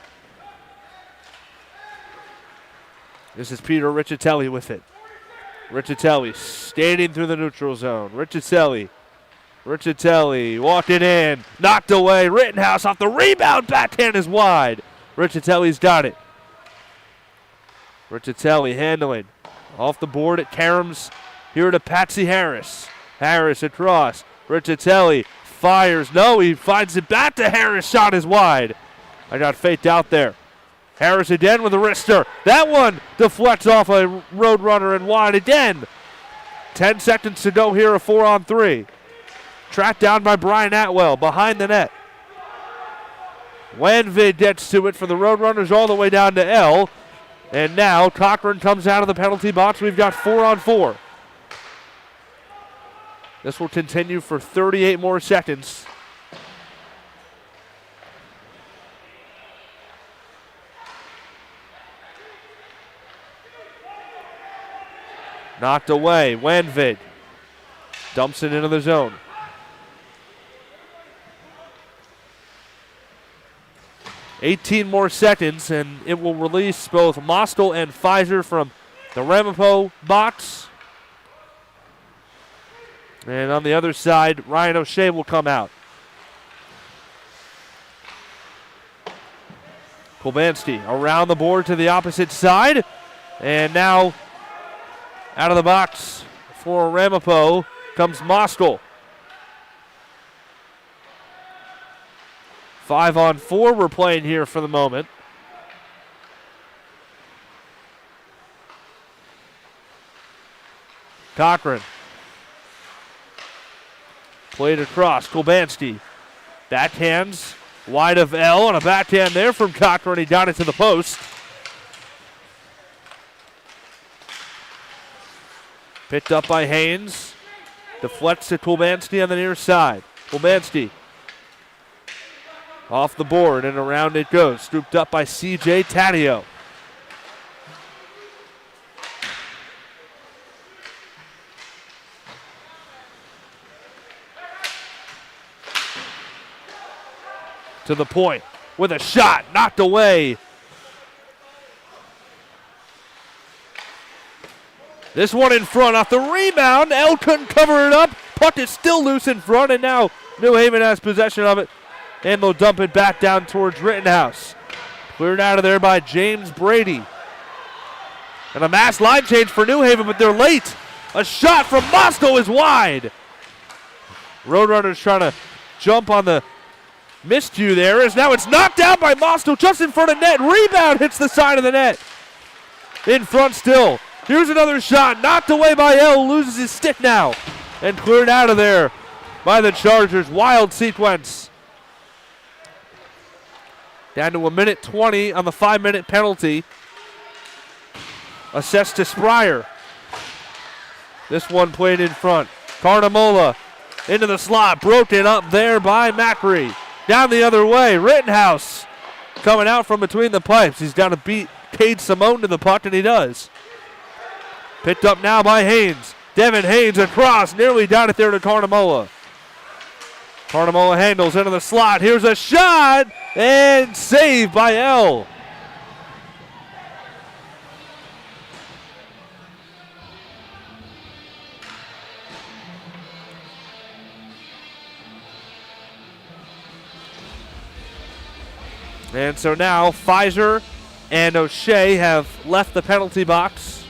This is Peter Riccitelli with it. Riccitelli skating through the neutral zone. Riccitelli walking in, knocked away. Rittenhouse off the rebound, backhand is wide. Riccitelli's got it. Riccitelli handling. Off the board at Karams. Here to Patsy Harris. Harris across. Riccitelli fires. No, he finds it back to Harris. Shot is wide. I got faked out there. Harris again with a wrister. That one deflects off a Roadrunner and wide again. 10 seconds to go here, a 4-on-3. Tracked down by Brian Atwell behind the net. Wanvid gets to it for the Roadrunners all the way down to L. And now Cochran comes out of the penalty box. We've got 4-on-4. This will continue for 38 more seconds. Knocked away. Wanvid dumps it into the zone. $18 more seconds, and it will release both Mostel and Pfizer from the Ramapo box. And on the other side, Ryan O'Shea will come out. Kolbanski around the board to the opposite side. And now out of the box for Ramapo comes Mostel. 5-on-4 we're playing here for the moment. Cochran. Played across. Kolbanski. Backhands wide of L, and a backhand there from Cochran. He got it to the post. Picked up by Haynes. Deflects to Kolbanski on the near side. Kolbanski off the board and around it goes. Scooped up by C.J. Taddeo. To the point with a shot knocked away. This one in front off the rebound. L couldn't cover it up. Puck is still loose in front, and now New Haven has possession of it. And they'll dump it back down towards Rittenhouse. Cleared out of there by James Brady. And a mass line change for New Haven, but they're late. A shot from Moscow is wide. Roadrunners trying to jump on the miscue there. As now it's knocked out by Moscow just in front of net. Rebound hits the side of the net. In front still. Here's another shot. Knocked away by L. Loses his stick now. And cleared out of there by the Chargers. Wild sequence. Down to 1:20 on the 5-minute penalty. Assessed to Spryer. This one played in front. Carnamola into the slot. Broken up there by Macri. Down the other way. Rittenhouse coming out from between the pipes. He's got to beat Cade Simone to the puck, and he does. Picked up now by Haynes. Devin Haynes across. Nearly down it there to Carnamola. Carnamola handles into the slot. Here's a shot. And saved by L. And so now Pfizer and O'Shea have left the penalty box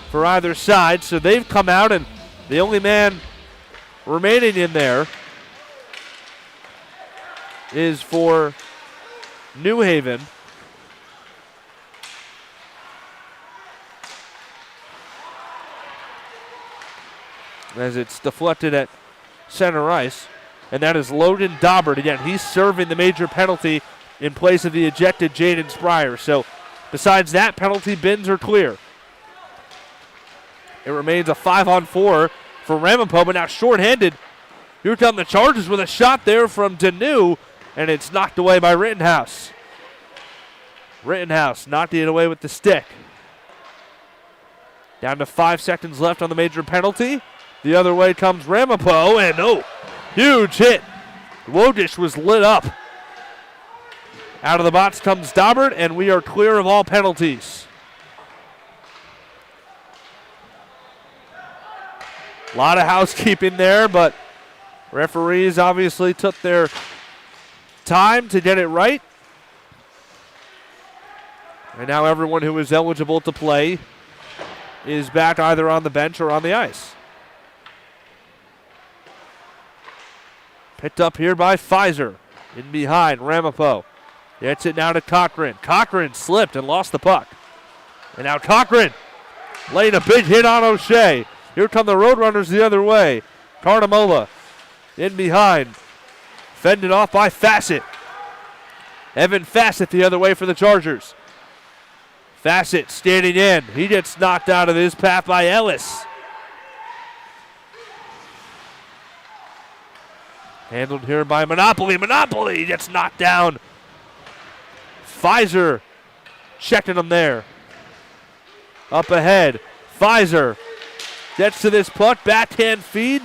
for either side. So they've come out, and the only man remaining in there is for New Haven. As it's deflected at center ice. And that is Logan Daubert. Again, he's serving the major penalty in place of the ejected Jaden Spryer. So besides that, penalty bins are clear. It remains a 5-on-4 for Ramapo, but now shorthanded. Here come the Chargers with a shot there from Danu, and it's knocked away by Rittenhouse. Rittenhouse knocked it away with the stick. Down to 5 seconds left on the major penalty. The other way comes Ramapo, and huge hit. Wojcik was lit up. Out of the box comes Daubert, and we are clear of all penalties. A lot of housekeeping there, but referees obviously took their time to get it right. And now everyone who is eligible to play is back either on the bench or on the ice. Picked up here by Pfizer. In behind, Ramapo. Gets it now to Cochran. Cochran slipped and lost the puck. And now Cochran laying a big hit on O'Shea. Here come the Roadrunners the other way. Carnamola in behind. Fended off by Fassett. Evan Fassett the other way for the Chargers. Fassett standing in. He gets knocked out of his path by Ellis. Handled here by Monopoly. Monopoly gets knocked down. Pfizer checking him there. Up ahead. Pfizer gets to this puck. Backhand feed.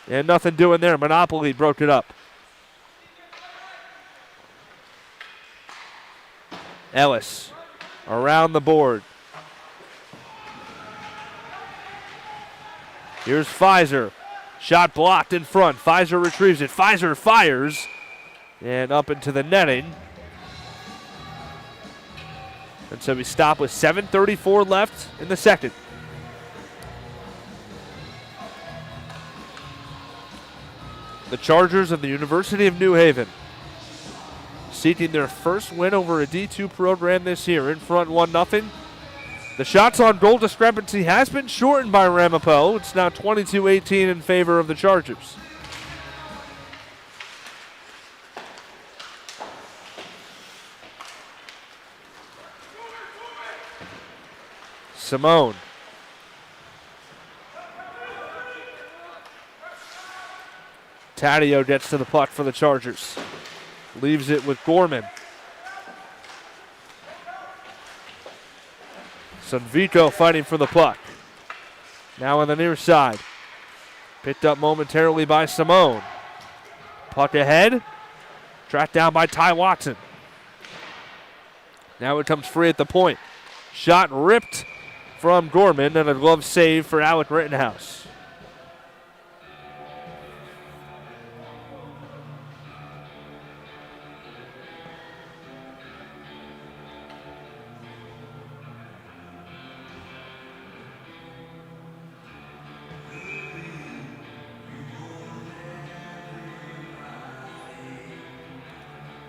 And nothing doing there. Monopoly broke it up. Ellis around the board. Here's Pfizer. Shot blocked in front. Pfizer retrieves it. Pfizer fires. And up into the netting. And so we stop with 7:34 left in the second. The Chargers of the University of New Haven seeking their first win over a D2 program this year. In front 1-0. The shots on goal discrepancy has been shortened by Ramapo. It's now 22-18 in favor of the Chargers. Simone. Taddeo gets to the puck for the Chargers. Leaves it with Gorman. Sunvico fighting for the puck. Now on the near side. Picked up momentarily by Simone. Puck ahead. Tracked down by Ty Watson. Now it comes free at the point. Shot ripped from Gorman and a glove save for Alec Rittenhouse.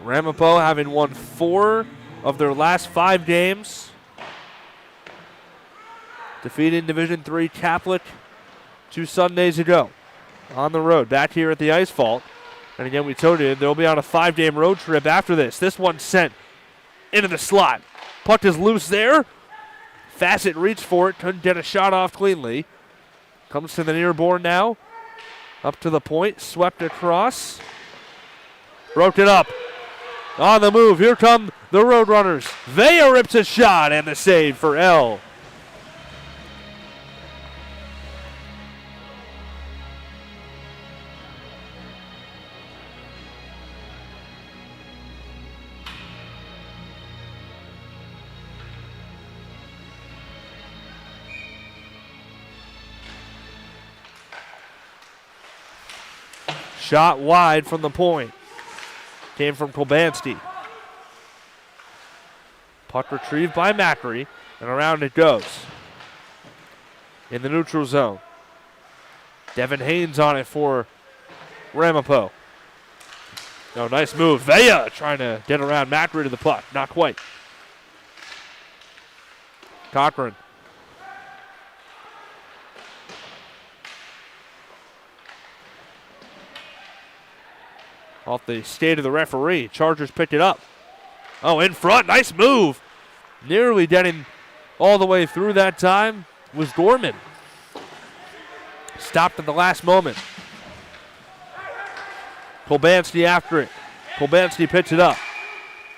Ramapo having won 4 of their last 5 games. Defeating Division III Catholic 2 Sundays ago on the road. Back here at the IceVault. And again, we told you they'll be on a 5-game road trip after this. This one sent into the slot. Puck is loose there. Fassett reached for it, couldn't get a shot off cleanly. Comes to the near board now. Up to the point, swept across. Broke it up. On the move, here come the Roadrunners. Vea rips a shot and the save for L. Shot wide from the point. Came from Kolbansky. Puck retrieved by Macri, and around it goes. In the neutral zone. Devin Haynes on it for Ramapo. Oh, nice move. Vea trying to get around Macri to the puck. Not quite. Cochran. Off the skate of the referee. Chargers picked it up. Oh, in front. Nice move. Nearly getting all the way through that time was Gorman. Stopped at the last moment. Kolbansky after it. Kolbansky picks it up.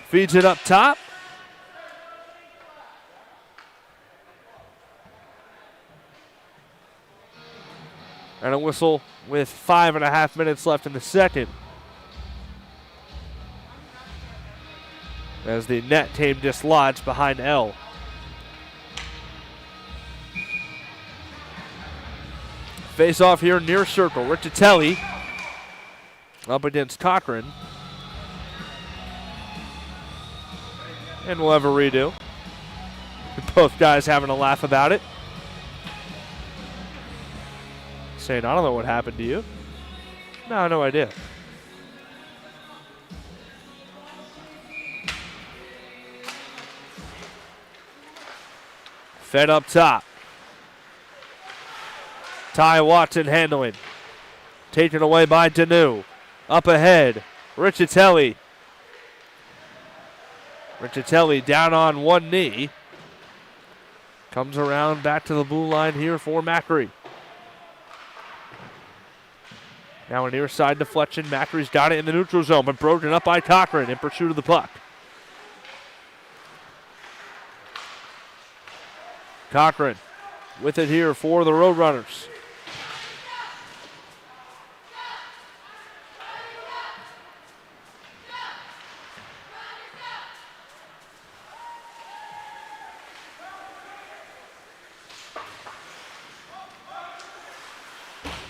Feeds it up top. And a whistle with 5.5 minutes left in the second. As the net team dislodged behind L. Face off here near circle. Riccitelli up against Cochran. And we'll have a redo. Both guys having a laugh about it. Saying, I don't know what happened to you. No idea. Fed up top. Ty Watson handling. Taken away by Danu. Up ahead. Riccitelli. Riccitelli down on one knee. Comes around back to the blue line here for Macri. Now a near side deflection. Macri's got it in the neutral zone, but broken up by Cochran in pursuit of the puck. Cochran with it here for the Roadrunners.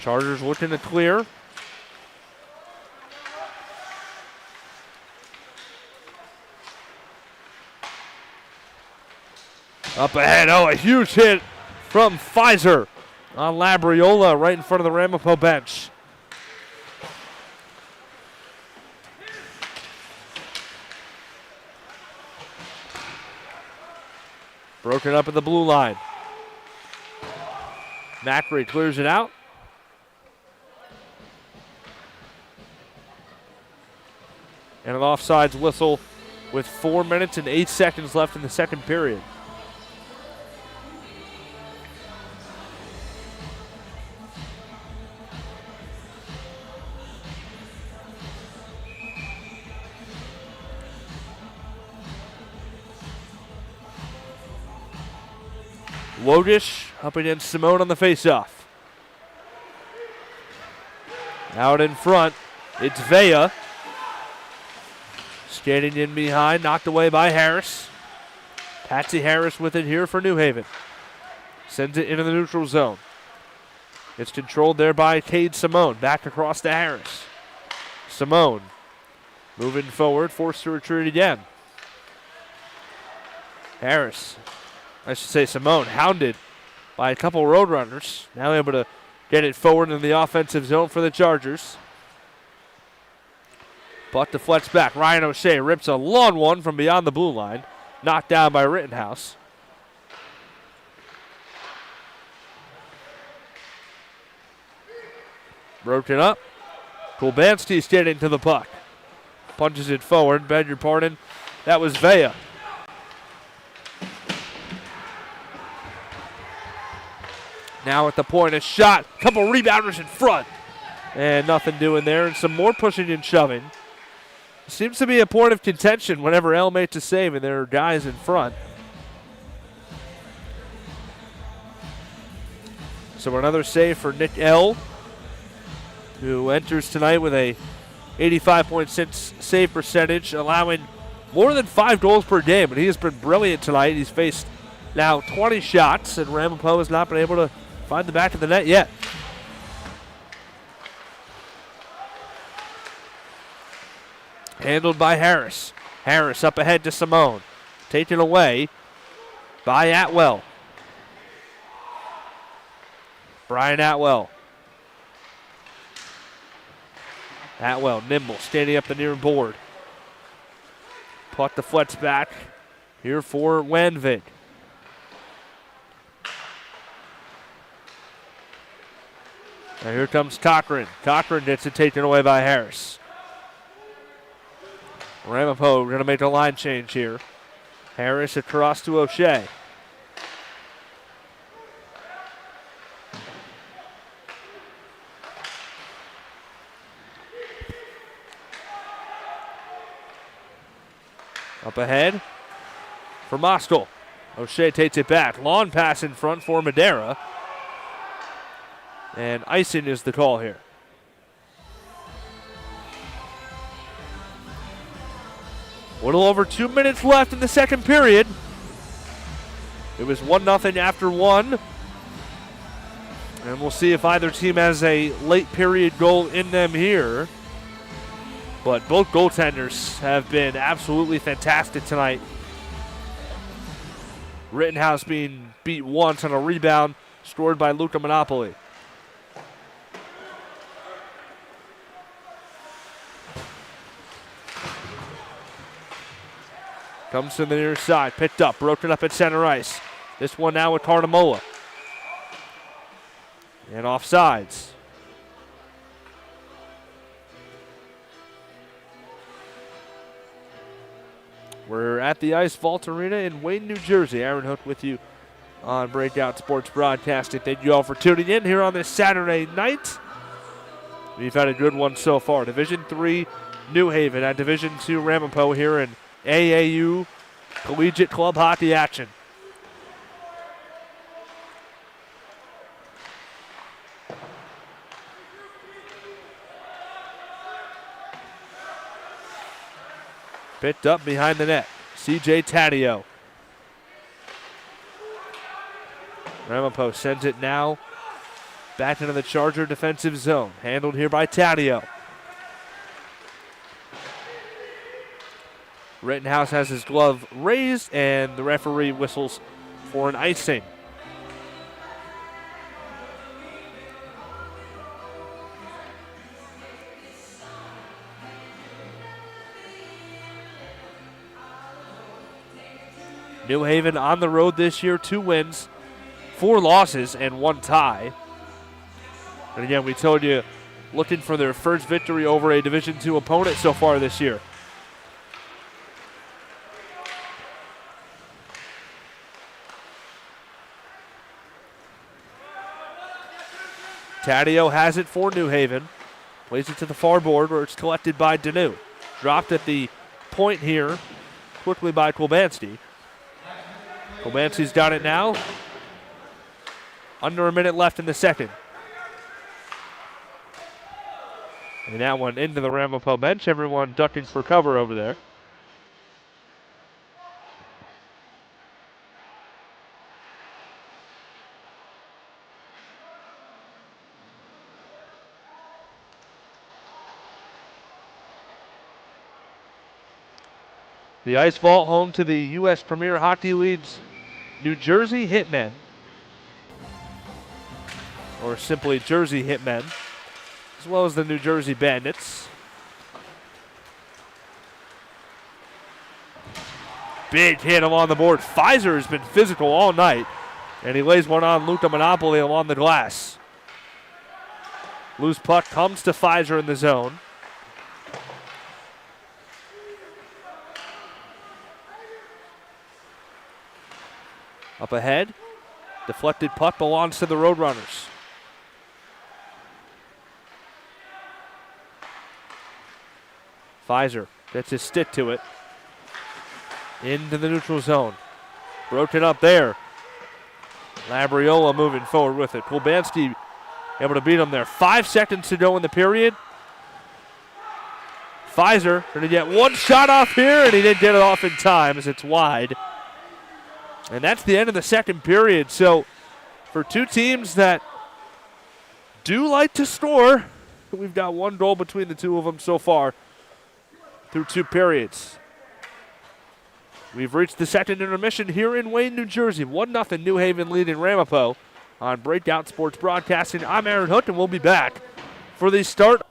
Chargers looking to clear. Up ahead, a huge hit from Pfizer on Labriola right in front of the Ramapo bench. Broken up at the blue line. Macri clears it out. And an offsides whistle with 4 minutes and 8 seconds left in the second period. Wodish up against Simone on the faceoff. Out in front, it's Vea. Skating in behind, knocked away by Harris. Patsy Harris with it here for New Haven. Sends it into the neutral zone. It's controlled there by Cade Simone. Back across to Harris. Simone moving forward, forced to retreat again. Harris, I should say Simone, hounded by a couple Roadrunners. Now able to get it forward in the offensive zone for the Chargers. Puck deflects back. Ryan O'Shea rips a long one from beyond the blue line. Knocked down by Rittenhouse. Broken up. Kolbansky's getting to the puck. Punches it forward. Beg your pardon. That was Vea. Now at the point, a shot. Couple rebounders in front. And nothing doing there. And some more pushing and shoving. Seems to be a point of contention whenever L makes a save and there are guys in front. So another save for Nick L, who enters tonight with a 85.6 save percentage, allowing more than 5 goals per game. But he has been brilliant tonight. He's faced now 20 shots, and Ramapo has not been able to find the back of the net yet. Handled by Harris. Harris up ahead to Simone. Taken away by Atwell. Brian Atwell. Atwell, nimble, standing up the near board. Puck deflects back here for Wanvik. And here comes Cochran. Cochran gets it taken away by Harris. Ramapo going to make a line change here. Harris across to O'Shea. Up ahead for Mostel. O'Shea takes it back. Long pass in front for Madera. And icing is the call here. A little over 2 minutes left in the second period. It was 1-0 after 1. And we'll see if either team has a late period goal in them here. But both goaltenders have been absolutely fantastic tonight. Rittenhouse being beat once on a rebound scored by Luca Monopoli. Comes to the near side, picked up, broken up at center ice. This one now with Carnamola. And offsides. We're at the IceVault Arena in Wayne, New Jersey. Aaron Hook with you on Breakout Sports Broadcasting. Thank you all for tuning in here on this Saturday night. We've had a good one so far. Division III New Haven at Division II Ramapo here in AAU Collegiate Club Hockey action. Picked up behind the net. CJ Taddeo. Ramapo sends it now back into the Charger defensive zone. Handled here by Taddeo. Rittenhouse has his glove raised, and the referee whistles for an icing. New Haven on the road this year, 2 wins, 4 losses, and 1 tie. And again, we told you, looking for their first victory over a Division II opponent so far this year. Taddeo has it for New Haven. Plays it to the far board where it's collected by Danu. Dropped at the point here quickly by Kolbanski. Kolbanski's got it now. Under a minute left in the second. And that one into the Ramapo bench. Everyone ducking for cover over there. The IceVault home to the U.S. Premier Hockey League's New Jersey Hitmen, or simply Jersey Hitmen, as well as the New Jersey Bandits. Big hit along the board. Pfizer has been physical all night, and he lays one on Luca Monopoli along the glass. Loose puck comes to Pfizer in the zone. Up ahead Deflected puck belongs to the Roadrunners. Pfizer gets his stick to it. Into the neutral zone. Broken up there. Labriola moving forward with it. Kulbanski able to beat him there. 5 seconds to go in the period. Pfizer going to get one shot off here, and he didn't get it off in time as it's wide. And that's the end of the second period. So for two teams that do like to score, we've got one goal between the two of them so far through 2 periods. We've reached the second intermission here in Wayne, New Jersey. 1-0 New Haven leading Ramapo on Breakout Sports Broadcasting. I'm Aaron Hook, and we'll be back for the start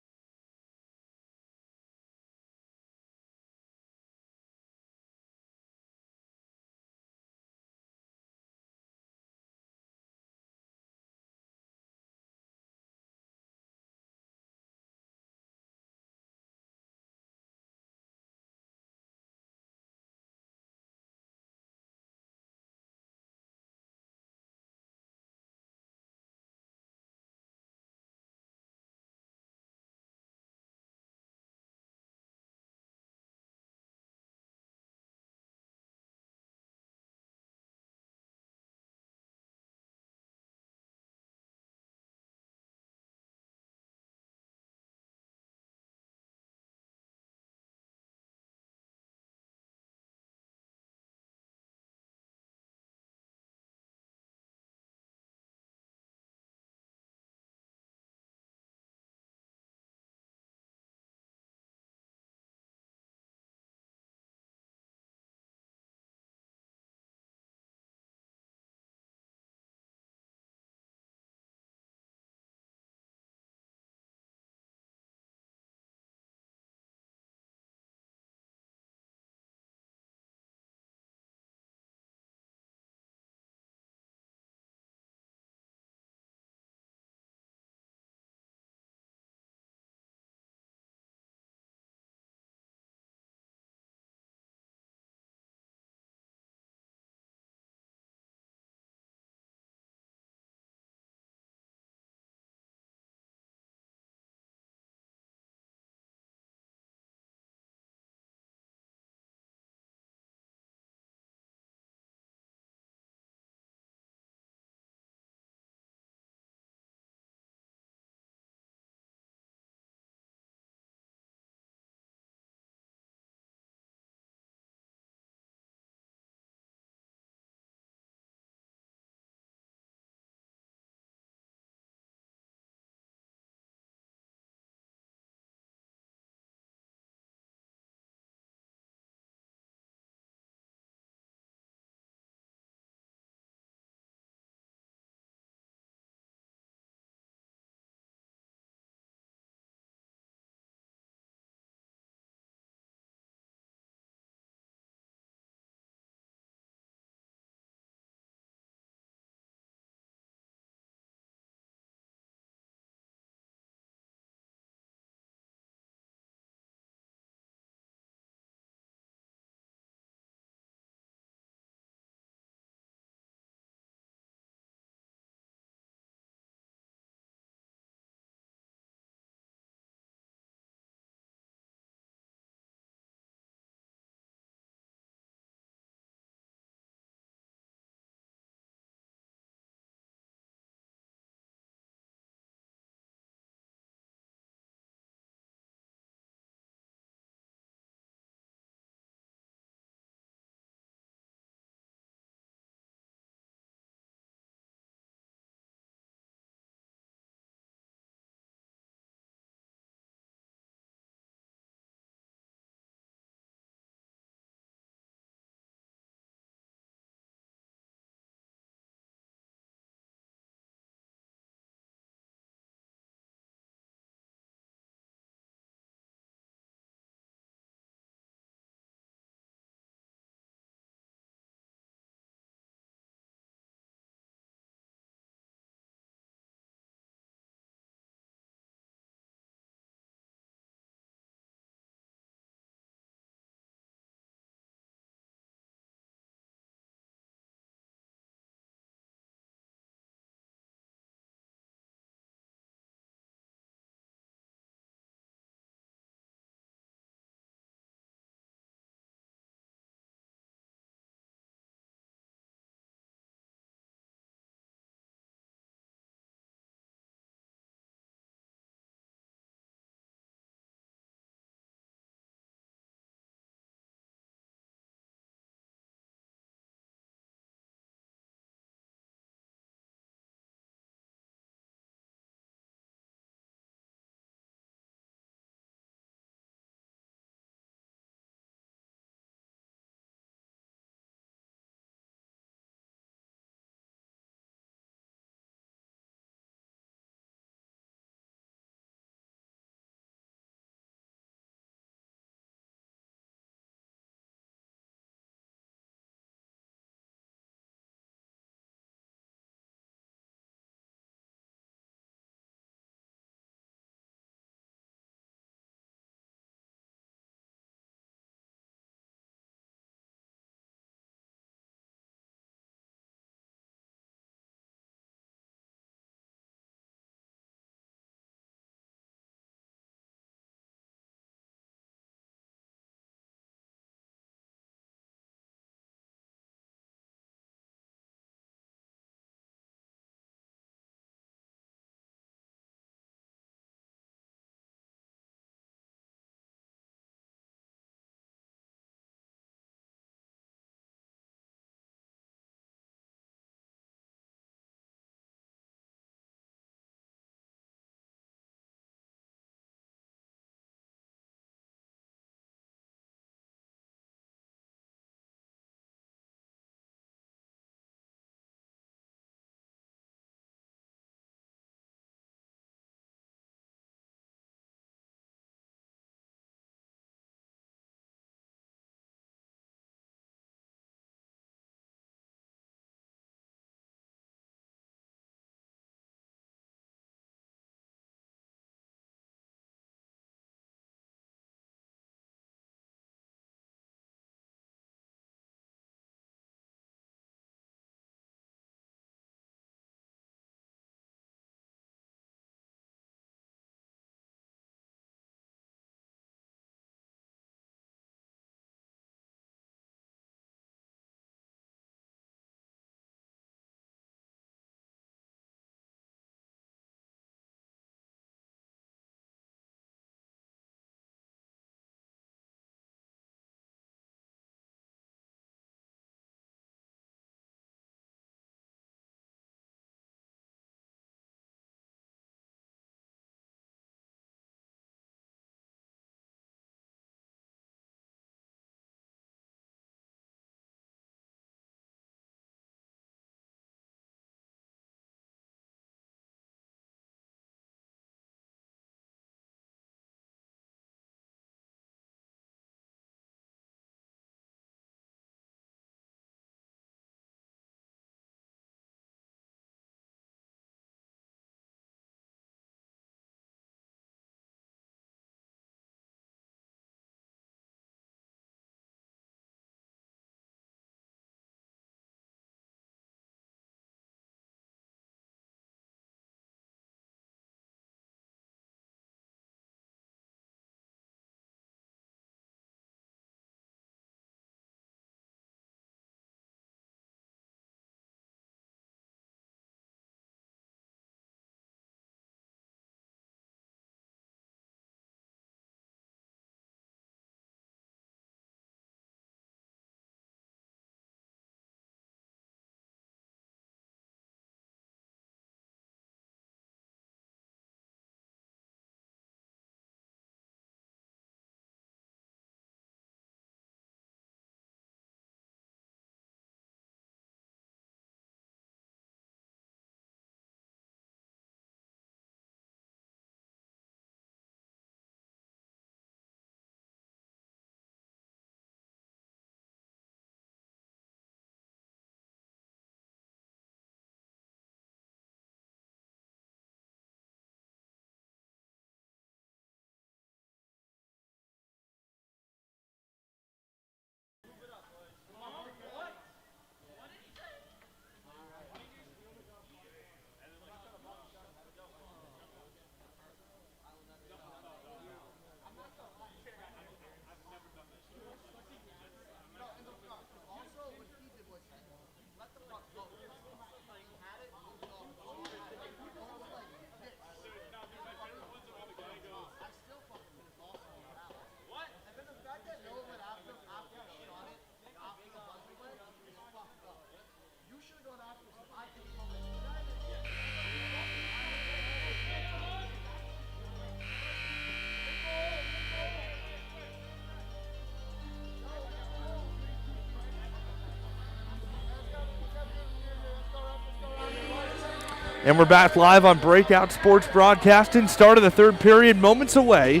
And we're back live on Breakout Sports Broadcasting. Start of the third period, moments away.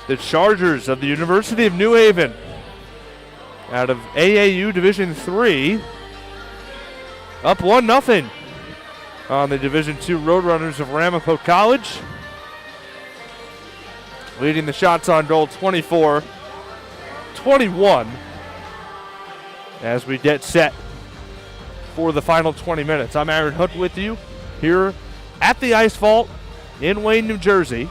The Chargers of the University of New Haven, out of AAU Division III, up 1-0 on the Division II Roadrunners of Ramapo College. Leading the shots on goal 24-21 as we get set for the final 20 minutes. I'm Aaron Hook with you here at the IceVault in Wayne, New Jersey.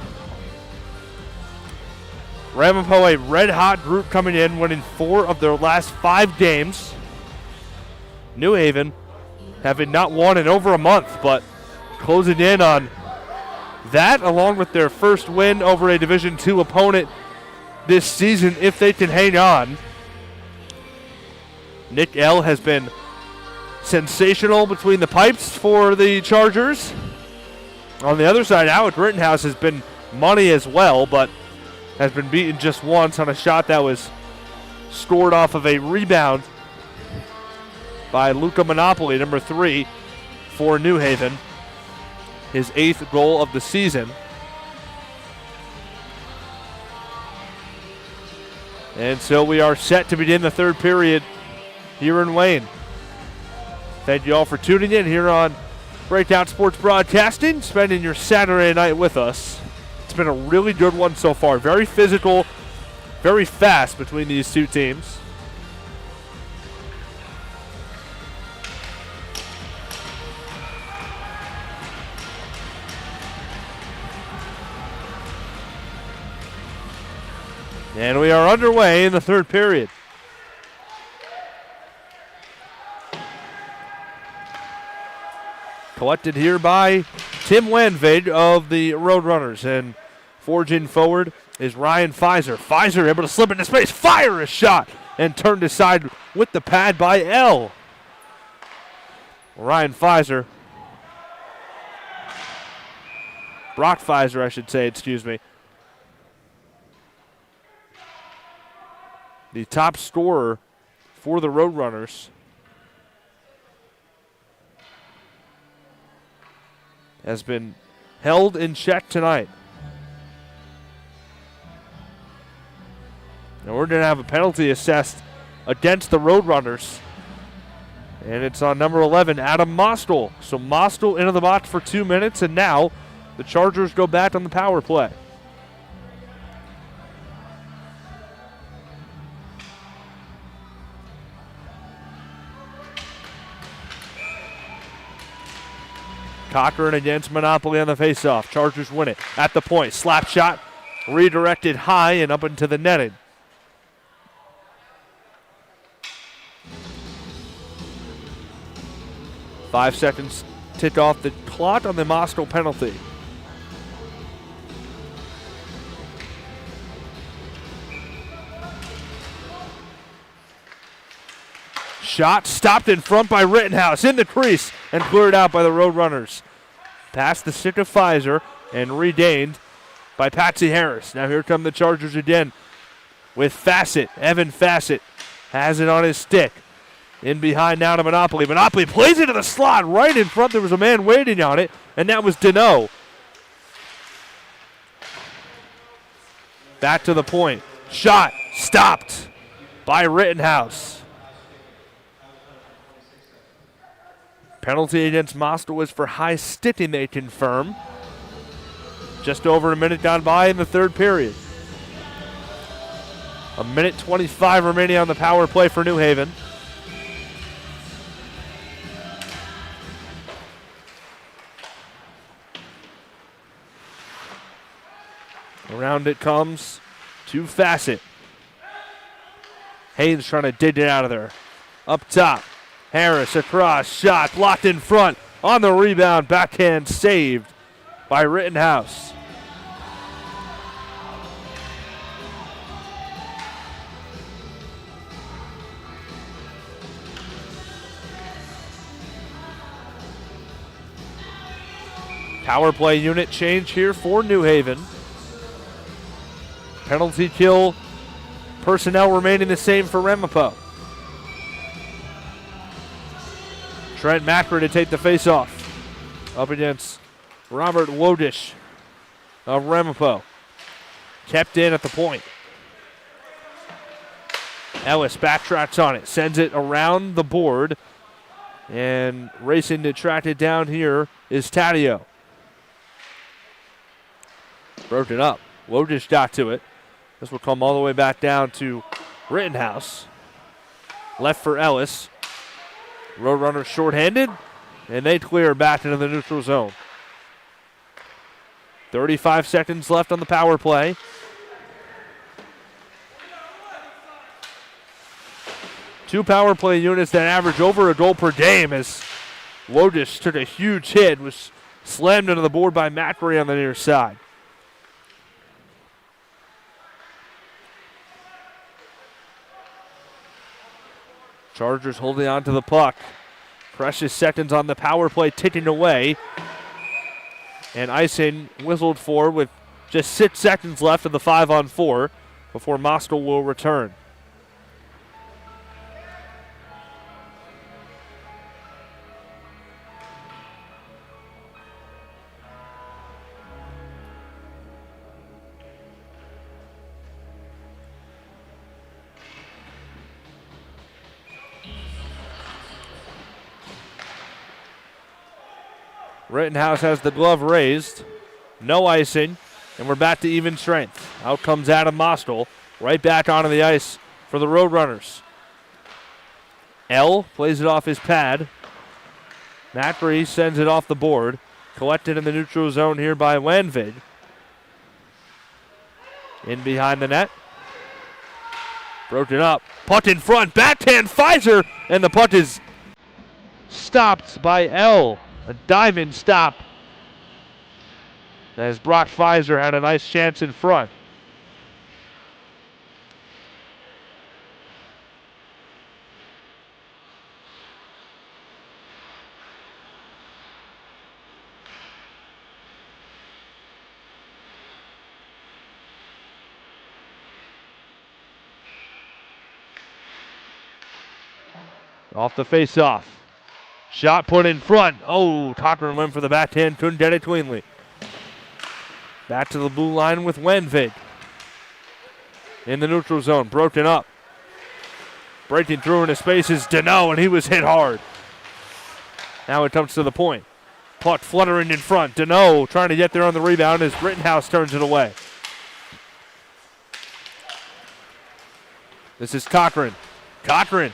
Ramapo, a red-hot group coming in, winning 4 of their last 5 games. New Haven having not won in over a month, but closing in on that along with their first win over a Division II opponent this season if they can hang on. Nick L. has been sensational between the pipes for the Chargers. On the other side, Alec Rittenhouse has been money as well, but has been beaten just once on a shot that was scored off of a rebound by Luca Monopoly, number 3 for New Haven. His 8th goal of the season. And so we are set to begin the third period here in Wayne. Thank you all for tuning in here on Breakout Sports Broadcasting, spending your Saturday night with us. It's been a really good one so far. Very physical, very fast between these two teams. And we are underway in the third period. Collected here by Tim Wanvade of the Roadrunners. And forging forward is Ryan Pfizer. Pfizer able to slip into space, fire a shot, and turned aside with the pad by L. Ryan Pfizer. Brock Pfizer, I should say, excuse me. The top scorer for the Roadrunners. Has been held in check tonight. And we're going to have a penalty assessed against the Roadrunners. And it's on number 11, Adam Mostel. So Mostel into the box for 2 minutes, and now the Chargers go back on the power play. Cochran against Monopoly on the faceoff. Chargers win it at the point. Slap shot redirected high and up into the netting. Five seconds tick off the clock on the Mostel penalty. Shot stopped in front by Rittenhouse in the crease and cleared out by the Roadrunners. Past the stick of Pfizer and regained by Patsy Harris. Now here come the Chargers again with Fassett. Evan Fassett has it on his stick. In behind now to Monopoly. Monopoly plays it to the slot right in front. There was a man waiting on it, and that was Deneau. Back to the point. Shot stopped by Rittenhouse. Penalty against Mostel was for high sticking, they confirm. Just over a minute gone by in the third period. A minute 25 remaining on the power play for New Haven. Around it comes to Fassett. Haynes trying to dig it out of there. Up top. Harris across, shot blocked in front. On the rebound, backhand saved by Rittenhouse. Power play unit change here for New Haven. Penalty kill personnel remaining the same for Ramapo. Trent Macri to take the face-off. up against Robert Wodish of Ramapo. Kept in at the point. Ellis backtracks on it, sends it around the board, and racing to track it down here is Taddeo. Broken up. Wodish got to it. This will come all the way back down to Rittenhouse. Left for Ellis. Roadrunners shorthanded, and they clear back into the neutral zone. 35 seconds left on the power play. Two power play units that average over a goal per game as Wodish took a huge hit, was slammed into the board by Macri on the near side. Chargers holding on to the puck. Precious seconds on the power play ticking away. And icing whistled for with just 6 seconds left of the 5-on-4 before Mostel will return. Rittenhouse has the glove raised. No icing, and we're back to even strength. Out comes Adam Mostel, right back onto the ice for the Roadrunners. L plays it off his pad. Macri sends it off the board. Collected in the neutral zone here by Landvid. In behind the net. Broken up. Puck in front. Backhand Pfizer, and the puck is stopped by L. A dive-in stop as Brock Pfizer had a nice chance in front. Off the face-off. Shot put in front. Oh, Cochran went for the backhand, couldn't get it cleanly. Back to the blue line with Wenvig. In the neutral zone, broken up. Breaking through into space is Deneau, and he was hit hard. Now it comes to the point. Puck fluttering in front. Deneau trying to get there on the rebound as Rittenhouse turns it away. This is Cochran. Cochran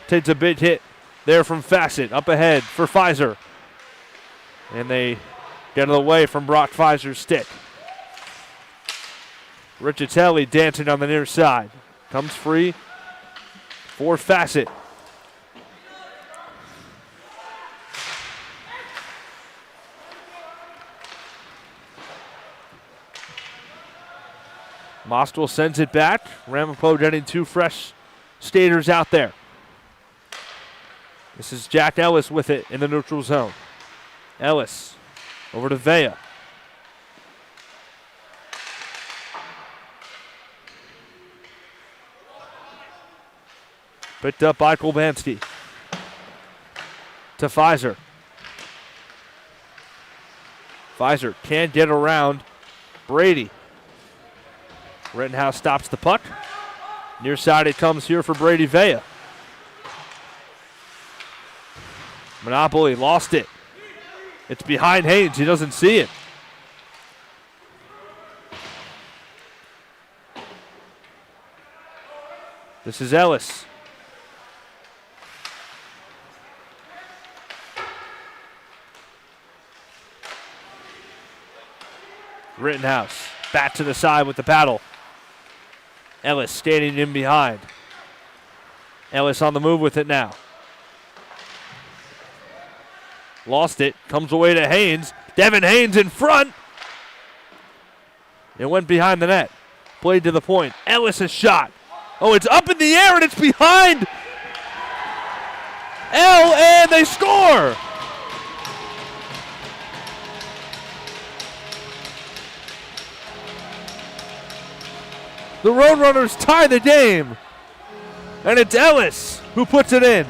takes a big hit there from Fassett. Up ahead for Pfizer. And they get it away from Brock Pfizer's stick. Riccitelli dancing on the near side. Comes free for Fassett. Mostel sends it back. Ramapo getting two fresh skaters out there. This is Jack Ellis with it in the neutral zone. Ellis over to Vea. Picked up by Kolbansky. To Pfizer. Pfizer can't get around Brady. Rittenhouse stops the puck. Near side it comes here for Brady Vea. Monopoly lost it. It's behind Haynes. He doesn't see it. This is Ellis. Rittenhouse back to the side with the paddle. Ellis standing in behind. Ellis on the move with it now. Lost it. Comes away to Haynes. Devin Haynes in front. It went behind the net. Played to the point. Ellis' shot. Oh, it's up in the air and it's behind L, and they score. The Roadrunners tie the game, and it's Ellis who puts it in.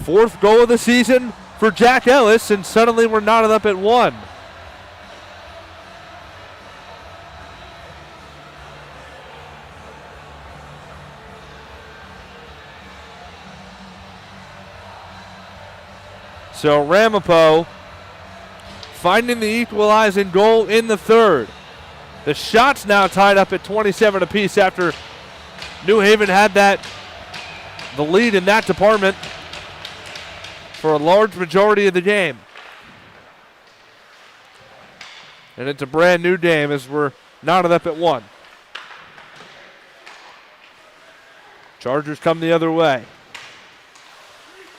Fourth goal of the season for Jack Ellis, and suddenly we're knotted up at 1. So Ramapo finding the equalizing goal in the third. The shots now tied up at 27 apiece after New Haven had the lead in that department for a large majority of the game. And it's a brand new game as we're knotted up at 1. Chargers come the other way.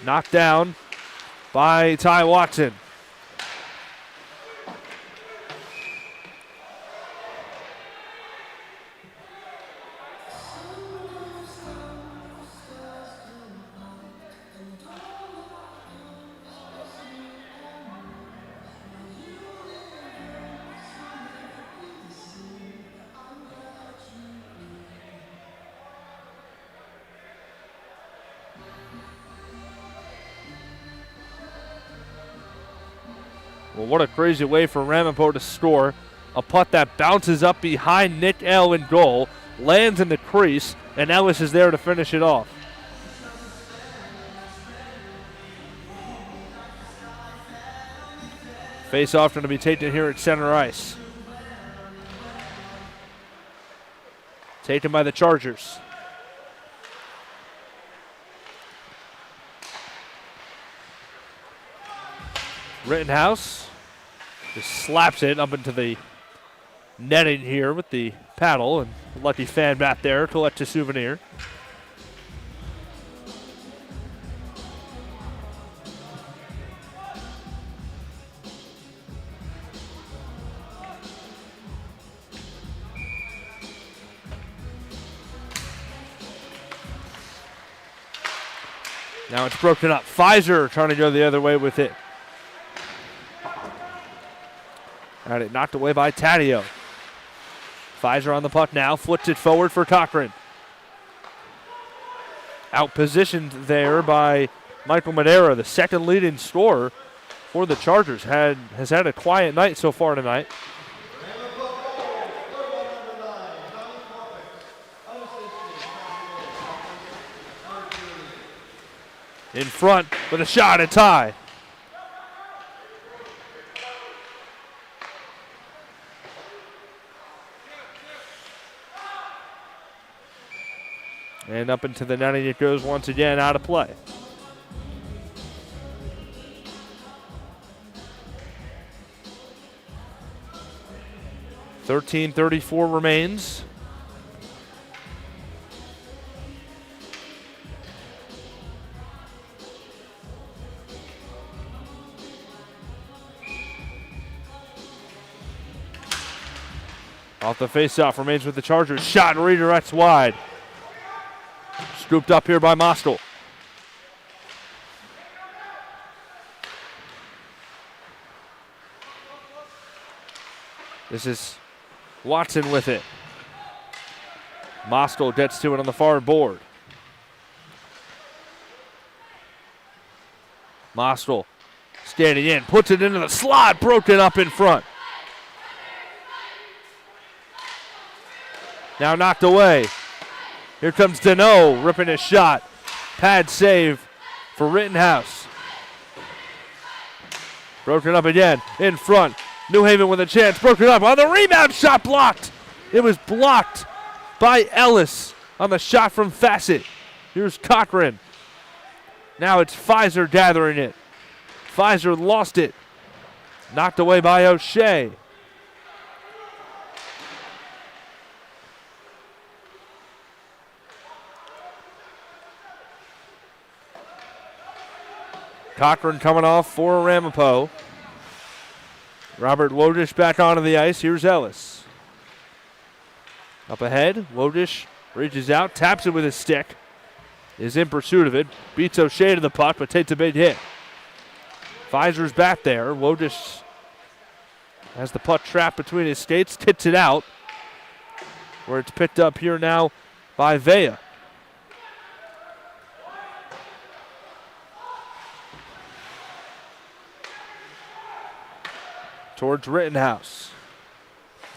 Knocked down by Ty Watson. Well, what a crazy way for Ramapo to score. A putt that bounces up behind Nick L in goal, lands in the crease, and Ellis is there to finish it off. Face-off going to be taken here at center ice. Taken by the Chargers. Rittenhouse just slaps it up into the netting here with the paddle, and lucky fan back there, collect a souvenir. Now it's broken up. Pfizer trying to go the other way with it. Had it knocked away by Taddeo. Pfizer on the puck now, flips it forward for Cochran. Outpositioned there by Michael Madera, the second leading scorer for the Chargers. Has had a quiet night so far tonight. In front with a shot and tie. And up into the netting it goes once again, out of play. .13:34 remains. Off the faceoff, remains with the Chargers. Shot and redirects wide. Scooped up here by Mostel. This is Watson with it. Mostel gets to it on the far board. Mostel standing in, puts it into the slot, broken up in front. Now knocked away. Here comes Deneau ripping his shot. Pad save for Rittenhouse. Broken up again in front. New Haven with a chance. Broken up on the rebound. Shot blocked. It was blocked by Ellis on the shot from Fassett. Here's Cochran. Now it's Pfizer gathering it. Pfizer lost it. Knocked away by O'Shea. Cochran coming off for Ramapo. Robert Wodish back onto the ice. Here's Ellis. Up ahead, Wodish reaches out, taps it with his stick. Is in pursuit of it. Beats O'Shea to the puck, but takes a big hit. Pfizer's back there. Wodish has the puck trapped between his skates, tits it out, where it's picked up here now by Vea. towards Rittenhouse.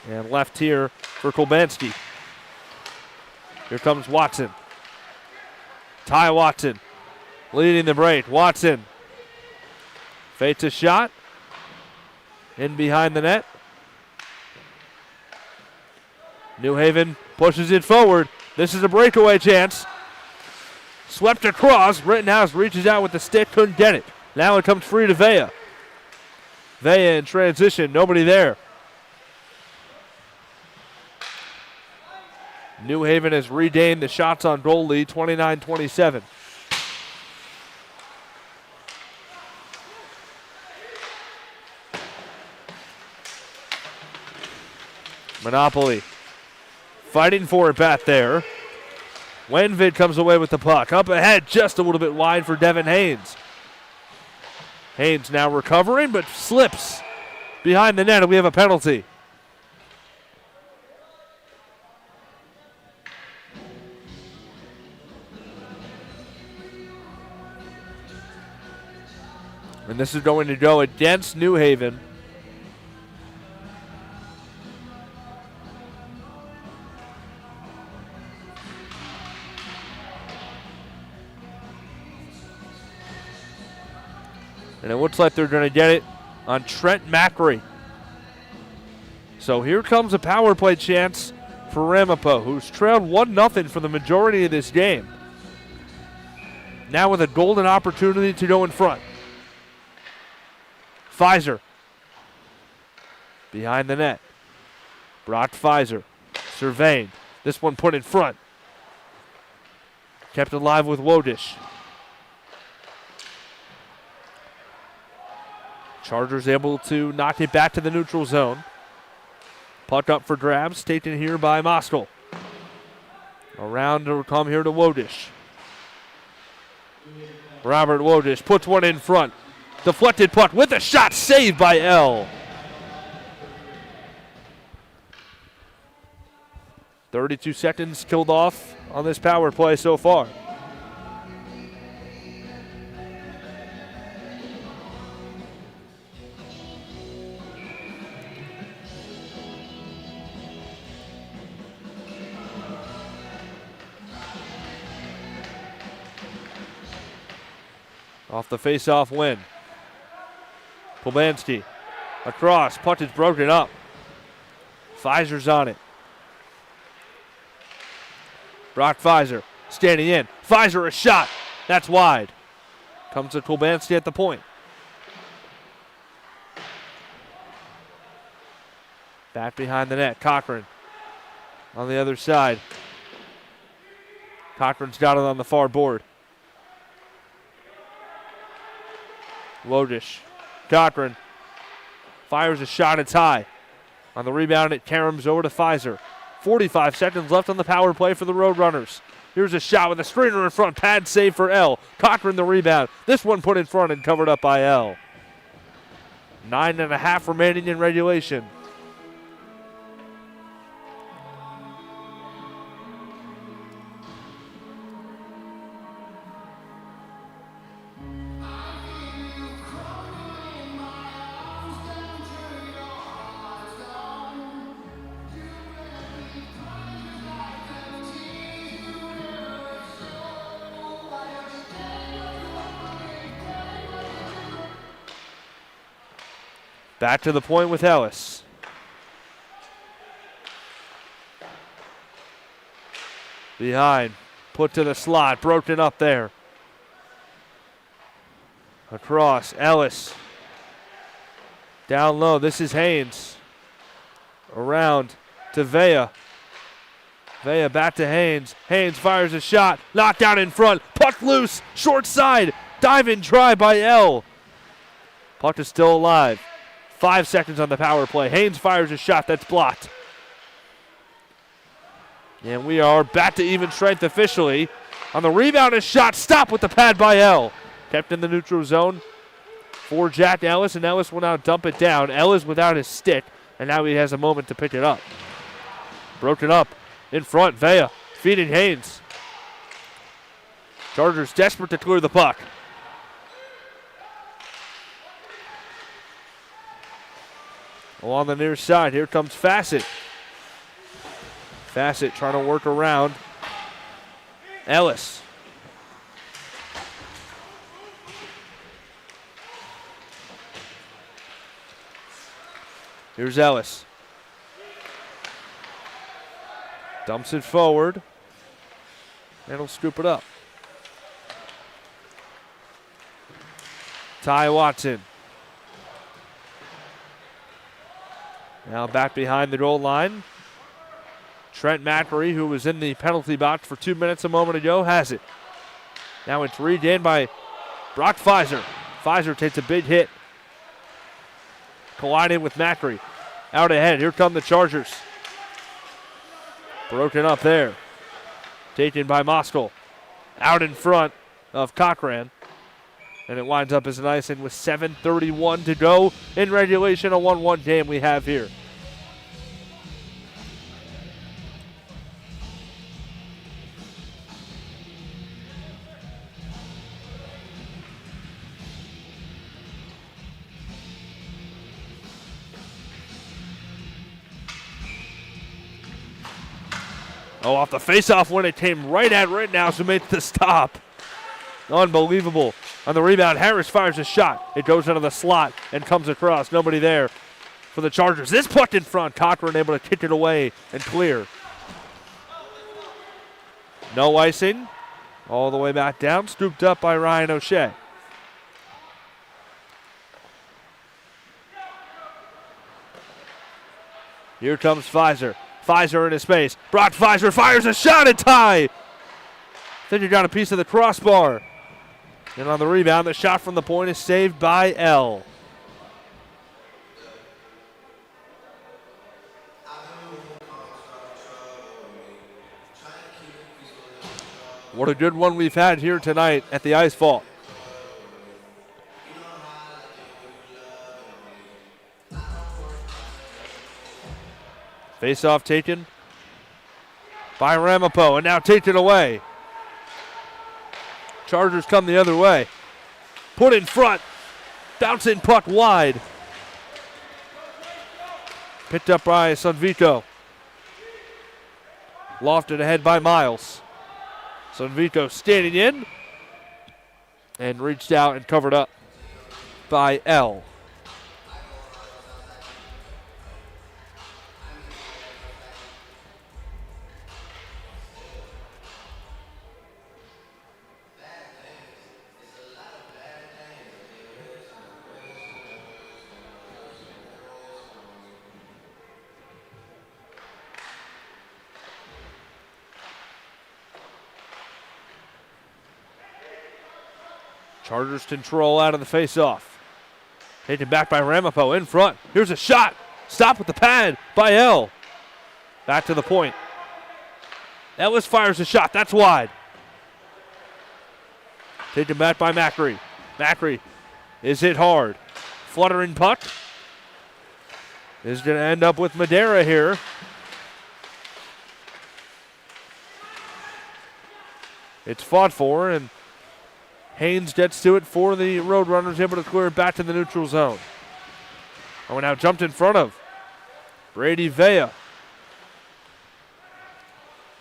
And left here for Kolbanski. Here comes Watson. Ty Watson leading the break. Watson fates a shot. In behind the net. New Haven pushes it forward. This is a breakaway chance. Swept across. Rittenhouse reaches out with the stick. Couldn't get it. Now it comes free to Vea. Vea in transition. Nobody there. New Haven has regained the shots on goal lead, 29-27. Monopoly fighting for it back there. Wenvid comes away with the puck. Up ahead, just a little bit wide for Devin Haynes. Haynes now recovering, but slips behind the net, and we have a penalty. And this is going to go against New Haven. And it looks like they're going to get it on Trent Macri. So here comes a power play chance for Ramapo, who's trailed 1-0 for the majority of this game. Now with a golden opportunity to go in front. Pfizer behind the net. Brock Pfizer surveying. This one put in front. Kept alive with Wodish. Chargers able to knock it back to the neutral zone. Puck up for grabs, taken here by Moskal. Around to come here to Wodish. Robert Wodish puts one in front. Deflected puck with a shot, saved by L. 32 seconds killed off on this power play so far. Off the face-off win. Kolbanski across. Puck is broken up. Pfizer's on it. Brock Pfizer standing in. Pfizer a shot. That's wide. Comes to Kolbanski at the point. Back behind the net. Cochran on the other side. Cochran's got it on the far board. Wodish. Cochran fires a shot. It's high. On the rebound, it caroms over to Pfizer. 45 seconds left on the power play for the Roadrunners. Here's a shot with a screener in front. Pad save for L. Cochran the rebound. This one put in front and covered up by L. 9.5 remaining in regulation. Back to the point with Ellis. Behind. Put to the slot. Broken up there. Across. Ellis. Down low. This is Haynes. Around to Vea. Vea back to Haynes. Haynes fires a shot. Knocked down in front. Puck loose. Short side. Diving try by L. Puck is still alive. 5 seconds on the power play. Haynes fires a shot that's blocked. And we are back to even strength officially. On the rebound, a shot stopped with the pad by L. Kept in the neutral zone for Jack Ellis, and Ellis will now dump it down. Ellis without his stick, and now he has a moment to pick it up. Broken up in front. Vea feeding Haynes. Chargers desperate to clear the puck. Along the near side, here comes Fassett. Fassett trying to work around Ellis. Here's Ellis. Dumps it forward. And he'll scoop it up. Ty Watson. Now back behind the goal line. Trent Macri, who was in the penalty box for 2 minutes a moment ago, has it. Now it's regained by Brock Pfizer. Pfizer takes a big hit. Colliding with Macri. Out ahead, here come the Chargers. Broken up there. Taken by Moskal. Out in front of Cochran. And it winds up as an icing with 7:31 to go in regulation. A 1-1 game we have here. Oh, off the faceoff when it came right at Rittenhouse, who makes the stop. Unbelievable. On the rebound, Harris fires a shot. It goes into the slot and comes across. Nobody there for the Chargers. This puck in front. Cochran able to kick it away and clear. No icing. All the way back down. Scooped up by Ryan O'Shea. Here comes Pfizer. Pfizer in his space. Brock Pfizer fires a shot and tie. Then you got a piece of the crossbar. And on the rebound, the shot from the point is saved by L. What a good one we've had here tonight at the IceVault. Face-off taken by Ramapo, and now taken away. Chargers come the other way. Put in front. Bouncing puck wide. Picked up by Sunvito. Lofted ahead by Miles. Sunvito standing in. And reached out and covered up by L. Chargers control out of the face-off. Taken back by Ramapo in front. Here's a shot. Stop with the pad by L. Back to the point. Ellis fires a shot. That's wide. Taken back by Macri. Macri is hit hard. Fluttering puck. Is going to end up with Madera here. It's fought for, and Haynes gets to it for the Roadrunners, able to clear it back to the neutral zone. Oh, now jumped in front of Brady Vea.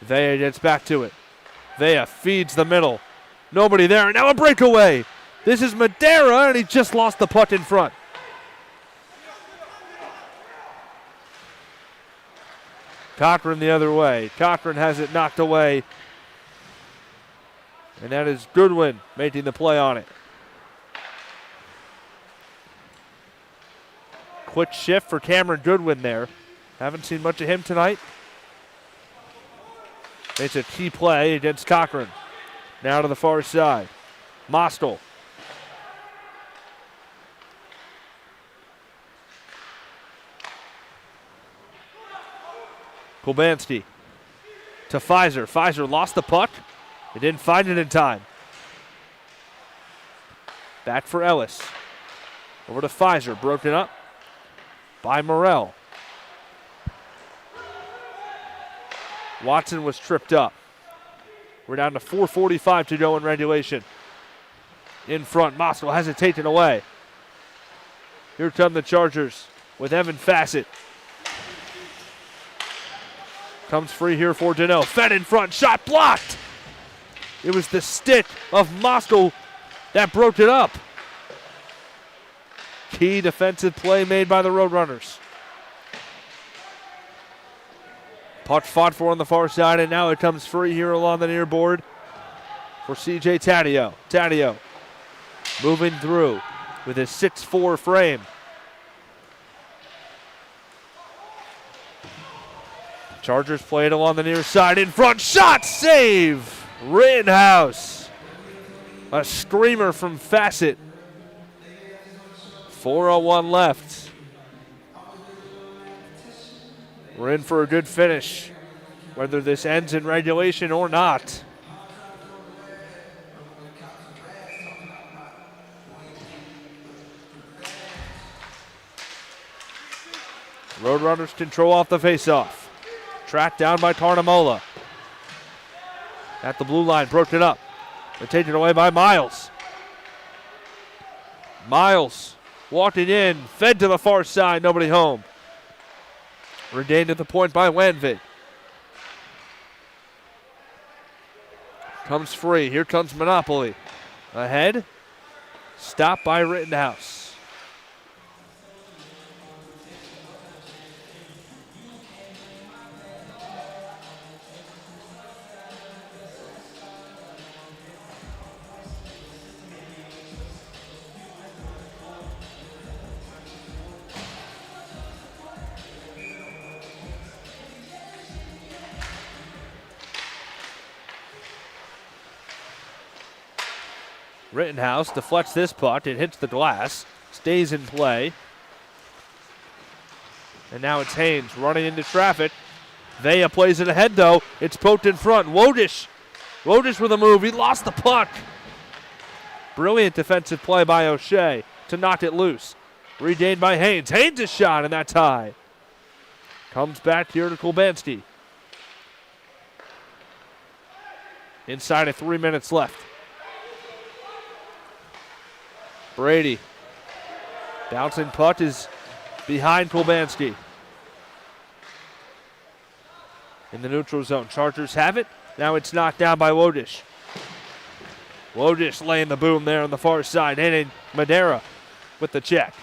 Vea gets back to it. Vea feeds the middle. Nobody there, and now a breakaway. This is Madera, and he just lost the puck in front. Cochran the other way. Cochran has it knocked away. And that is Goodwin making the play on it. Quick shift for Cameron Goodwin there. Haven't seen much of him tonight. It's a key play against Cochran. Now to the far side. Moskal. Kolbanski to Pfizer. Pfizer lost the puck. He didn't find it in time. Back for Ellis. Over to Pfizer. Broken up by Morrell. Watson was tripped up. We're down to 4:45 to go in regulation. In front, Moskal has it taken away. Here come the Chargers. with Evan Fassett. Comes free here for Deneau. Fed in front, shot blocked. It was the stick of Moscow that broke it up. Key defensive play made by the Roadrunners. Puck fought for on the far side, and now it comes free here along the near board for CJ Taddeo. Taddeo moving through with his 6'4" frame. Chargers play it along the near side, in front, shot, save! Rittenhouse. A screamer from Fassett. 4:01 left. We're in for a good finish, whether this ends in regulation or not. Roadrunners control off the faceoff. Tracked down by Tarnamola. At the blue line, broke it up. They're taken away by Miles. Miles walking in, fed to the far side, nobody home. Regained at the point by Wanvik. Comes free. Here comes Monopoly. Ahead. Stopped by Rittenhouse. Rittenhouse deflects this puck. It hits the glass. Stays in play. And now it's Haynes running into traffic. Vea plays it ahead, though. It's poked in front. Wodish. Wodish with a move. He lost the puck. Brilliant defensive play by O'Shea to knock it loose. Regained by Haynes. Haynes' is shot in that tie. Comes back here to Kulbanski. Inside of 3 minutes left. Brady. Bouncing puck is behind Kulbanski. In the neutral zone. Chargers have it. Now it's knocked down by Wodish. Wodish laying the boom there on the far side. Hitting Madera with the check.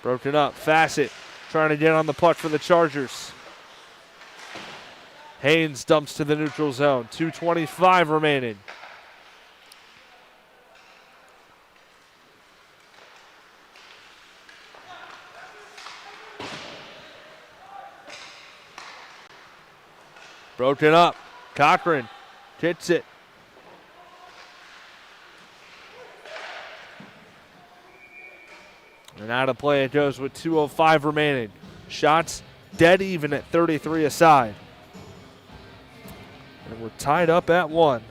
Broken up. Fassett trying to get on the puck for the Chargers. Haynes dumps to the neutral zone. 2:25 remaining. Broken up. Cochran hits it. And out of play it goes with 2:05 remaining. Shots dead even at 33 aside. And we're tied up at 1.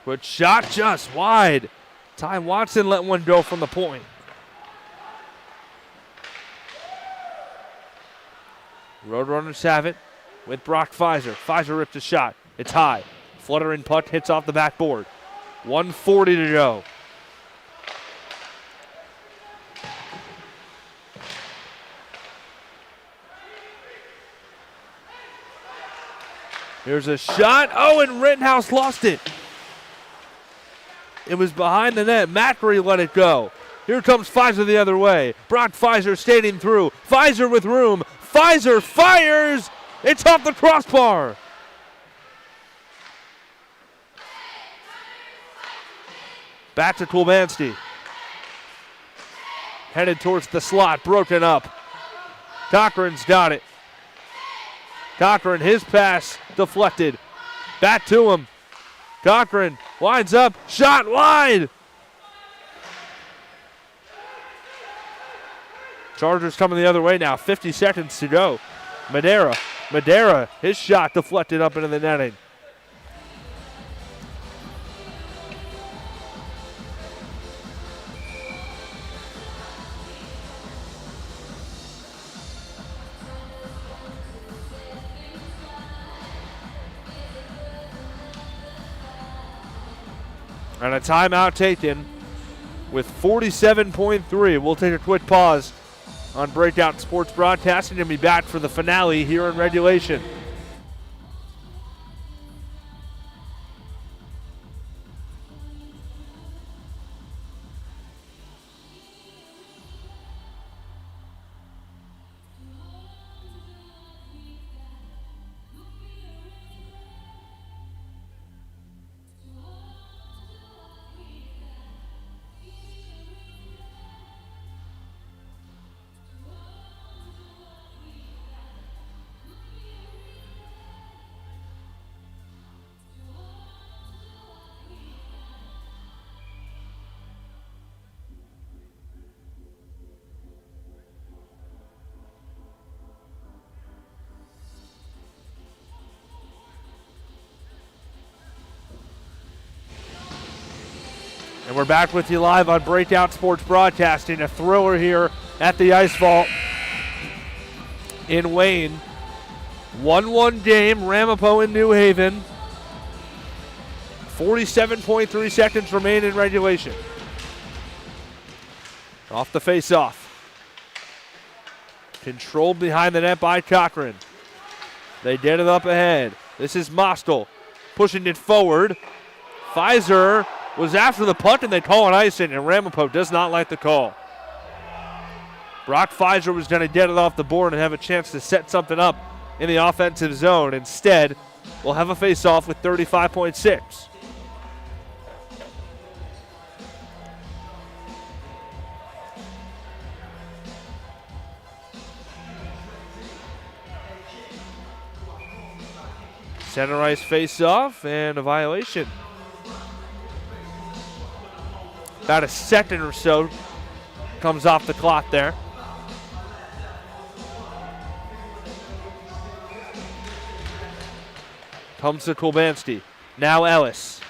But shot just wide. Ty Watson let one go from the point. Roadrunners have it with Brock Pfizer. Pfizer ripped a shot. It's high. Fluttering puck hits off the backboard. 1:40 to go. Here's a shot. Oh, and Rittenhouse lost it. It was behind the net. Macri let it go. Here comes Pfizer the other way. Brock Pfizer skating through. Pfizer with room. Pfizer fires. It's off the crossbar. Back to Kulbanski. Headed towards the slot. Broken up. Cochran's got it. Cochran, his pass deflected. Back to him. Cochran winds up, shot wide. Chargers coming the other way now, 50 seconds to go. Madera, his shot deflected up into the netting. And a timeout taken with 47.3. We'll take a quick pause on Breakout Sports Broadcasting and be back for the finale here in regulation. And we're back with you live on Breakout Sports Broadcasting. A thriller here at the IceVault in Wayne. 1-1 game, Ramapo in New Haven. 47.3 seconds remain in regulation. Off the face-off. Controlled behind the net by Cochran. They get it up ahead. This is Mostel pushing it forward. Pfizer was after the punt, and they call an icing, and Ramapo does not like the call. Brock Pfizer was going to get it off the board and have a chance to set something up in the offensive zone. Instead, we'll have a face-off with 35.6. Center ice face-off and a violation. About a second or so comes off the clock there. Comes to Kulbanski. Now Ellis.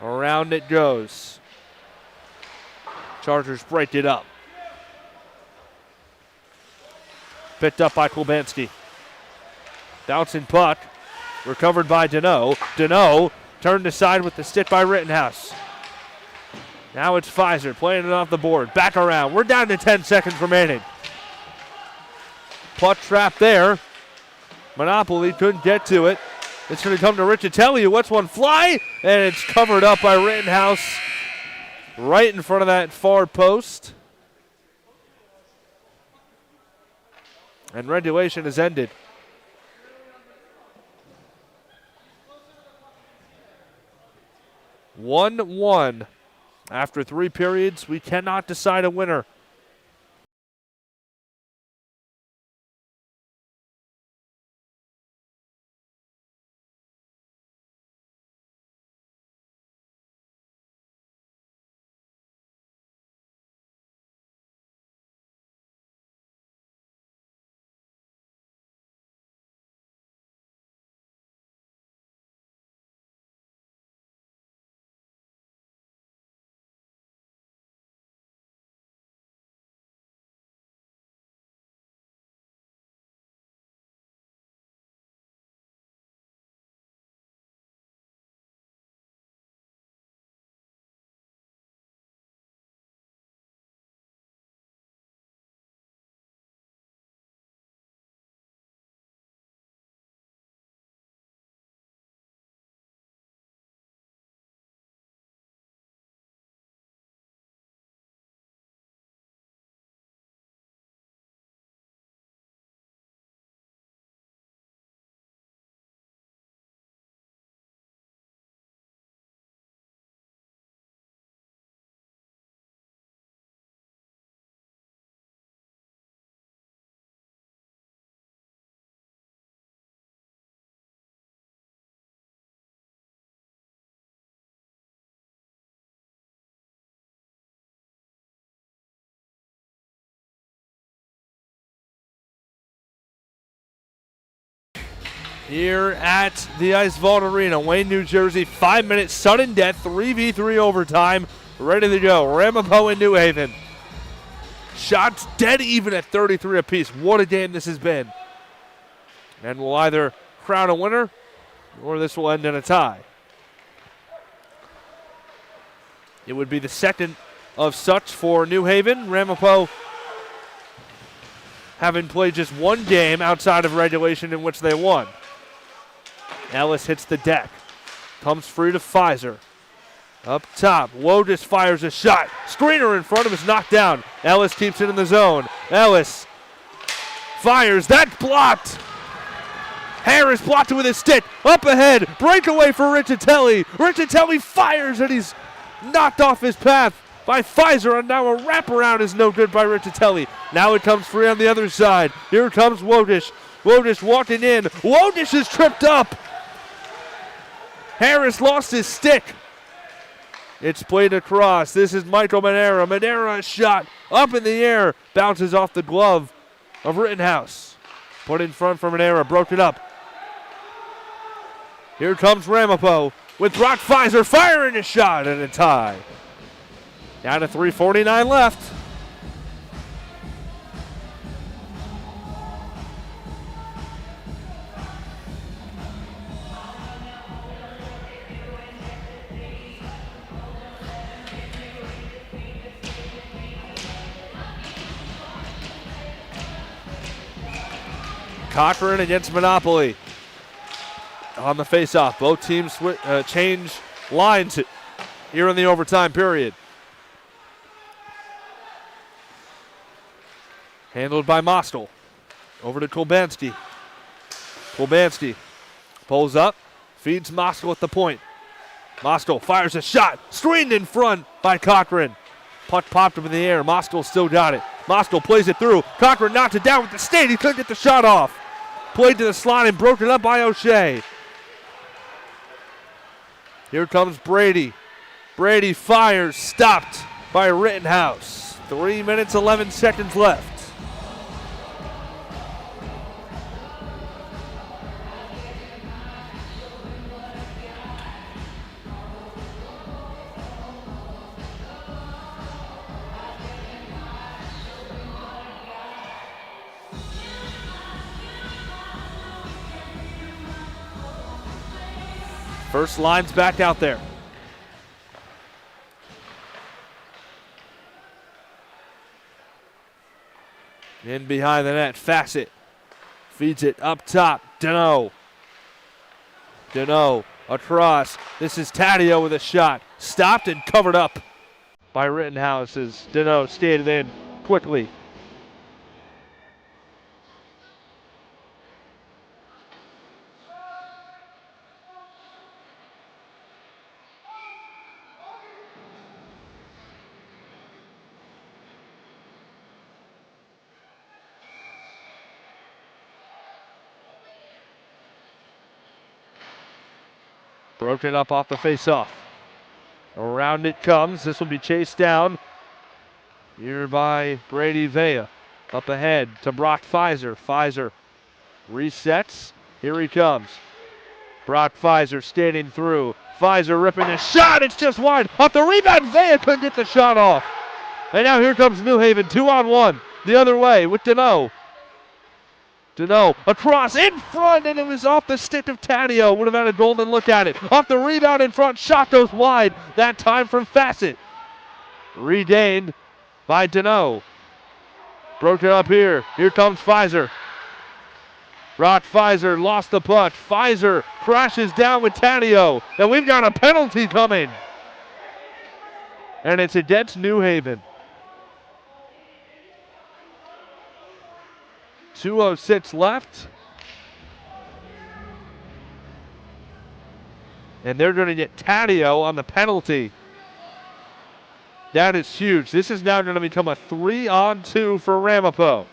Around it goes. Chargers break it up. Picked up by Kulbanski. Bouncing puck. Recovered by Deneau. Deneau turned aside with the stick by Rittenhouse. Now it's Pfizer playing it off the board. Back around. We're down to 10 seconds remaining. Puck trap there. Monopoly couldn't get to it. It's going to come to Riccitelli, who lets one fly, and it's covered up by Rittenhouse right in front of that far post. And regulation has ended. 1-1. After 3 periods, we cannot decide a winner. here at the IceVault Arena, Wayne, New Jersey. 5 minutes, sudden death, 3v3 overtime, ready to go. Ramapo and New Haven. Shots dead even at 33 apiece. What a game this has been. And we'll either crown a winner or this will end in a tie. It would be the second of such for New Haven. Ramapo having played just one game outside of regulation in which they won. Ellis hits the deck. Comes free to Pfizer. Up top, Wojcik fires a shot. Screener in front of him is knocked down. Ellis keeps it in the zone. Ellis fires. That's blocked. Harris blocked it with his stick. Up ahead. Breakaway for Riccitelli. Riccitelli fires and he's knocked off his path by Pfizer, and now a wraparound is no good by Riccitelli. Now it comes free on the other side. Here comes Wojcik. Wojcik walking in. Wojcik is tripped up. Harris lost his stick. It's played across. This is Michael Manera. Manera, a shot up in the air. Bounces off the glove of Rittenhouse. Put in front for Manera. Broke it up. Here comes Ramapo with Brock Pfizer firing a shot and a tie. Down to 3:49 left. Cochran against Monopoly on the face-off. Both teams change lines here in the overtime period. Handled by Mostel. Over to Kolbanski. Kolbanski pulls up, feeds Mostel at the point. Mostel fires a shot, screened in front by Cochran. Puck popped up in the air. Mostel still got it. Mostel plays it through. Cochran knocked it down with the skate. He couldn't get the shot off. Played to the slot and broken up by O'Shea. Here comes Brady. Brady fires, stopped by Rittenhouse. 3 minutes, 11 seconds left. First line's back out there. In behind the net, Fassett feeds it up top. Deneau across. This is Taddeo with a shot. Stopped and covered up by Rittenhouse as Deneau stayed in quickly. Broken up off the face-off. Around it comes. This will be chased down here by Brady Vea. Up ahead to Brock Pfizer. Pfizer resets. Here he comes. Brock Pfizer standing through. Pfizer ripping a shot. It's just wide. Off the rebound. Vea couldn't get the shot off. And now here comes New Haven. 2-on-1. The other way with Deneau. Deneau across in front, and it was off the stick of Taddeo. Would have had a golden look at it. Off the rebound in front, shot goes wide. That time from Fassett. Regained by Deneau. Broke it up here. Here comes Pfizer. Brock Pfizer lost the puck. Pfizer crashes down with Taddeo. And we've got a penalty coming. And it's against New Haven. 2:06 left. And they're going to get Taddeo on the penalty. That is huge. This is now going to become a 3-on-2 for Ramapo.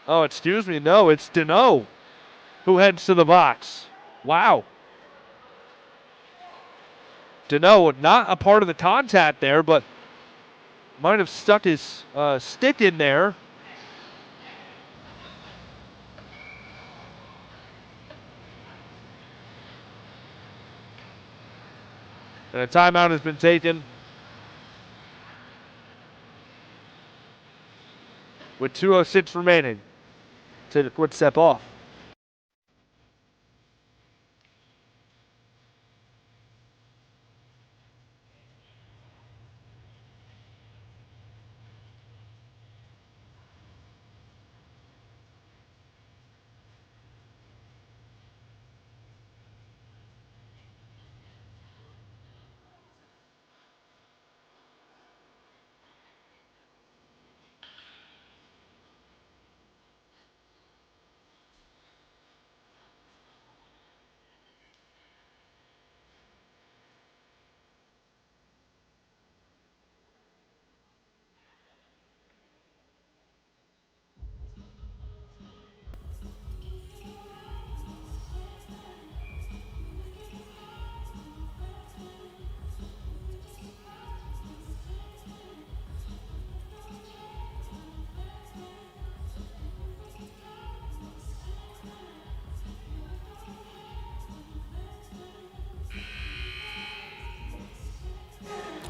Oh, excuse me. No, it's Deneau who heads to the box. Wow. Deneau, not a part of the contact there, but might have stuck his stick in there. And a timeout has been taken with 2:06 remaining. Take a quick step off.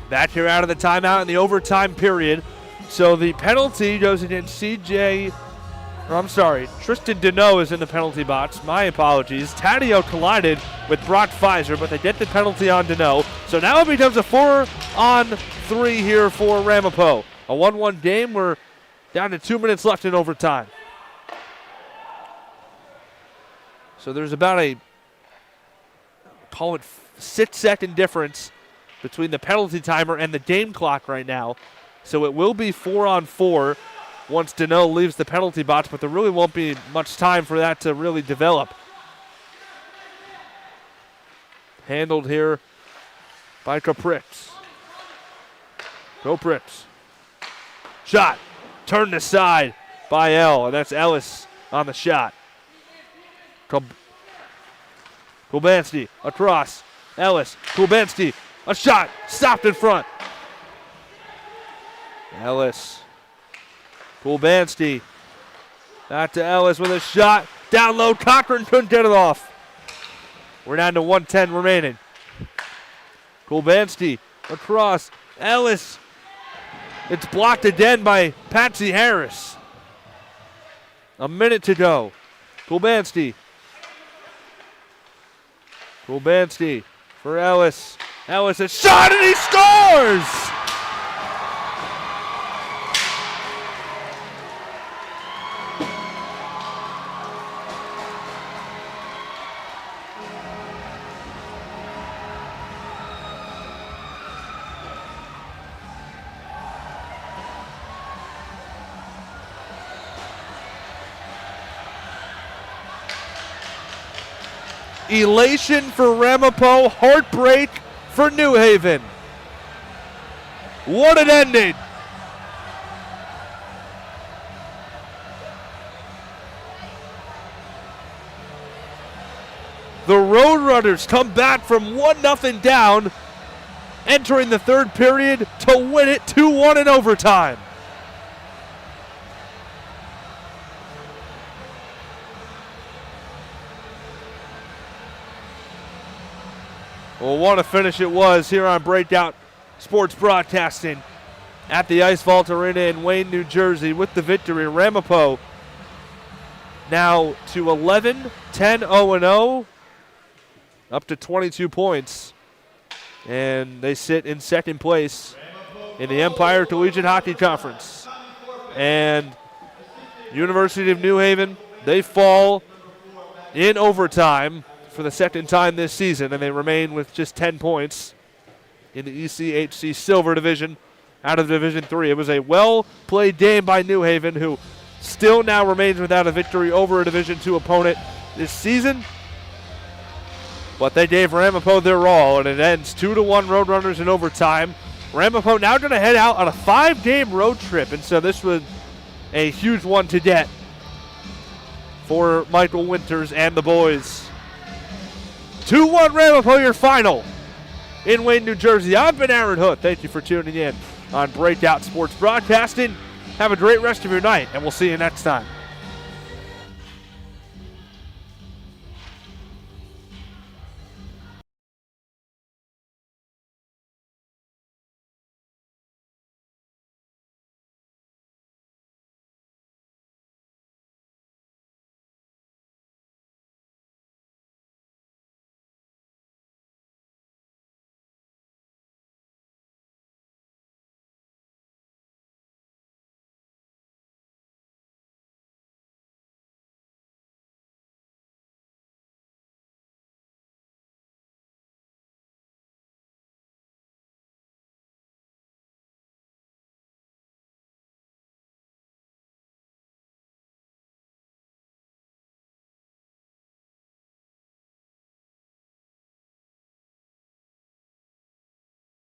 Back here out of the timeout in the overtime period. So the penalty goes against Tristan Deneau is in the penalty box. My apologies. Taddeo collided with Brock Pfizer, but they get the penalty on Deneau. So now it becomes a 4-on-3 here for Ramapo. A 1-1 game. We're down to 2 minutes left in overtime. So there's about a, call it 6-second difference between the penalty timer and the game clock right now. So it will be 4-on-4 once Deneau leaves the penalty box, but there really won't be much time for that to really develop. Handled here by Caprix. Go Prix. Shot. Turned aside by L, and that's Ellis on the shot. Kulbanski across. Ellis. Kulbanski. A shot. Stopped in front. Ellis. Kulbanski. Back to Ellis with a shot. Down low. Cochran couldn't get it off. We're down to 1:10 remaining. Kulbanski across. Ellis. It's blocked again by Patsy Harris. A minute to go. Kulbanski. Kulbanski for Ellis. Ellis a shot and he scores! Elation for Ramapo, heartbreak for New Haven. What an ending. The Roadrunners come back from 1-0 down, entering the third period to win it 2-1 in overtime. Well, what a finish it was here on Breakout Sports Broadcasting at the IceVault Arena in Wayne, New Jersey with the victory. Ramapo now to 11-10-0-0, up to 22 points. And they sit in second place in the Empire Collegiate Hockey Conference. And University of New Haven, they fall in overtime for the second time this season, and they remain with just 10 points in the ECHC Silver Division out of Division 3. It was a well-played game by New Haven, who still now remains without a victory over a Division 2 opponent this season. But they gave Ramapo their all, and it ends 2-1 Roadrunners in overtime. Ramapo now going to head out on a 5-game road trip, and so this was a huge one to get for Michael Winters and the boys. 2-1 Ramapo, your final in Wayne, New Jersey. I've been Aaron Hood. Thank you for tuning in on Breakout Sports Broadcasting. Have a great rest of your night, and we'll see you next time.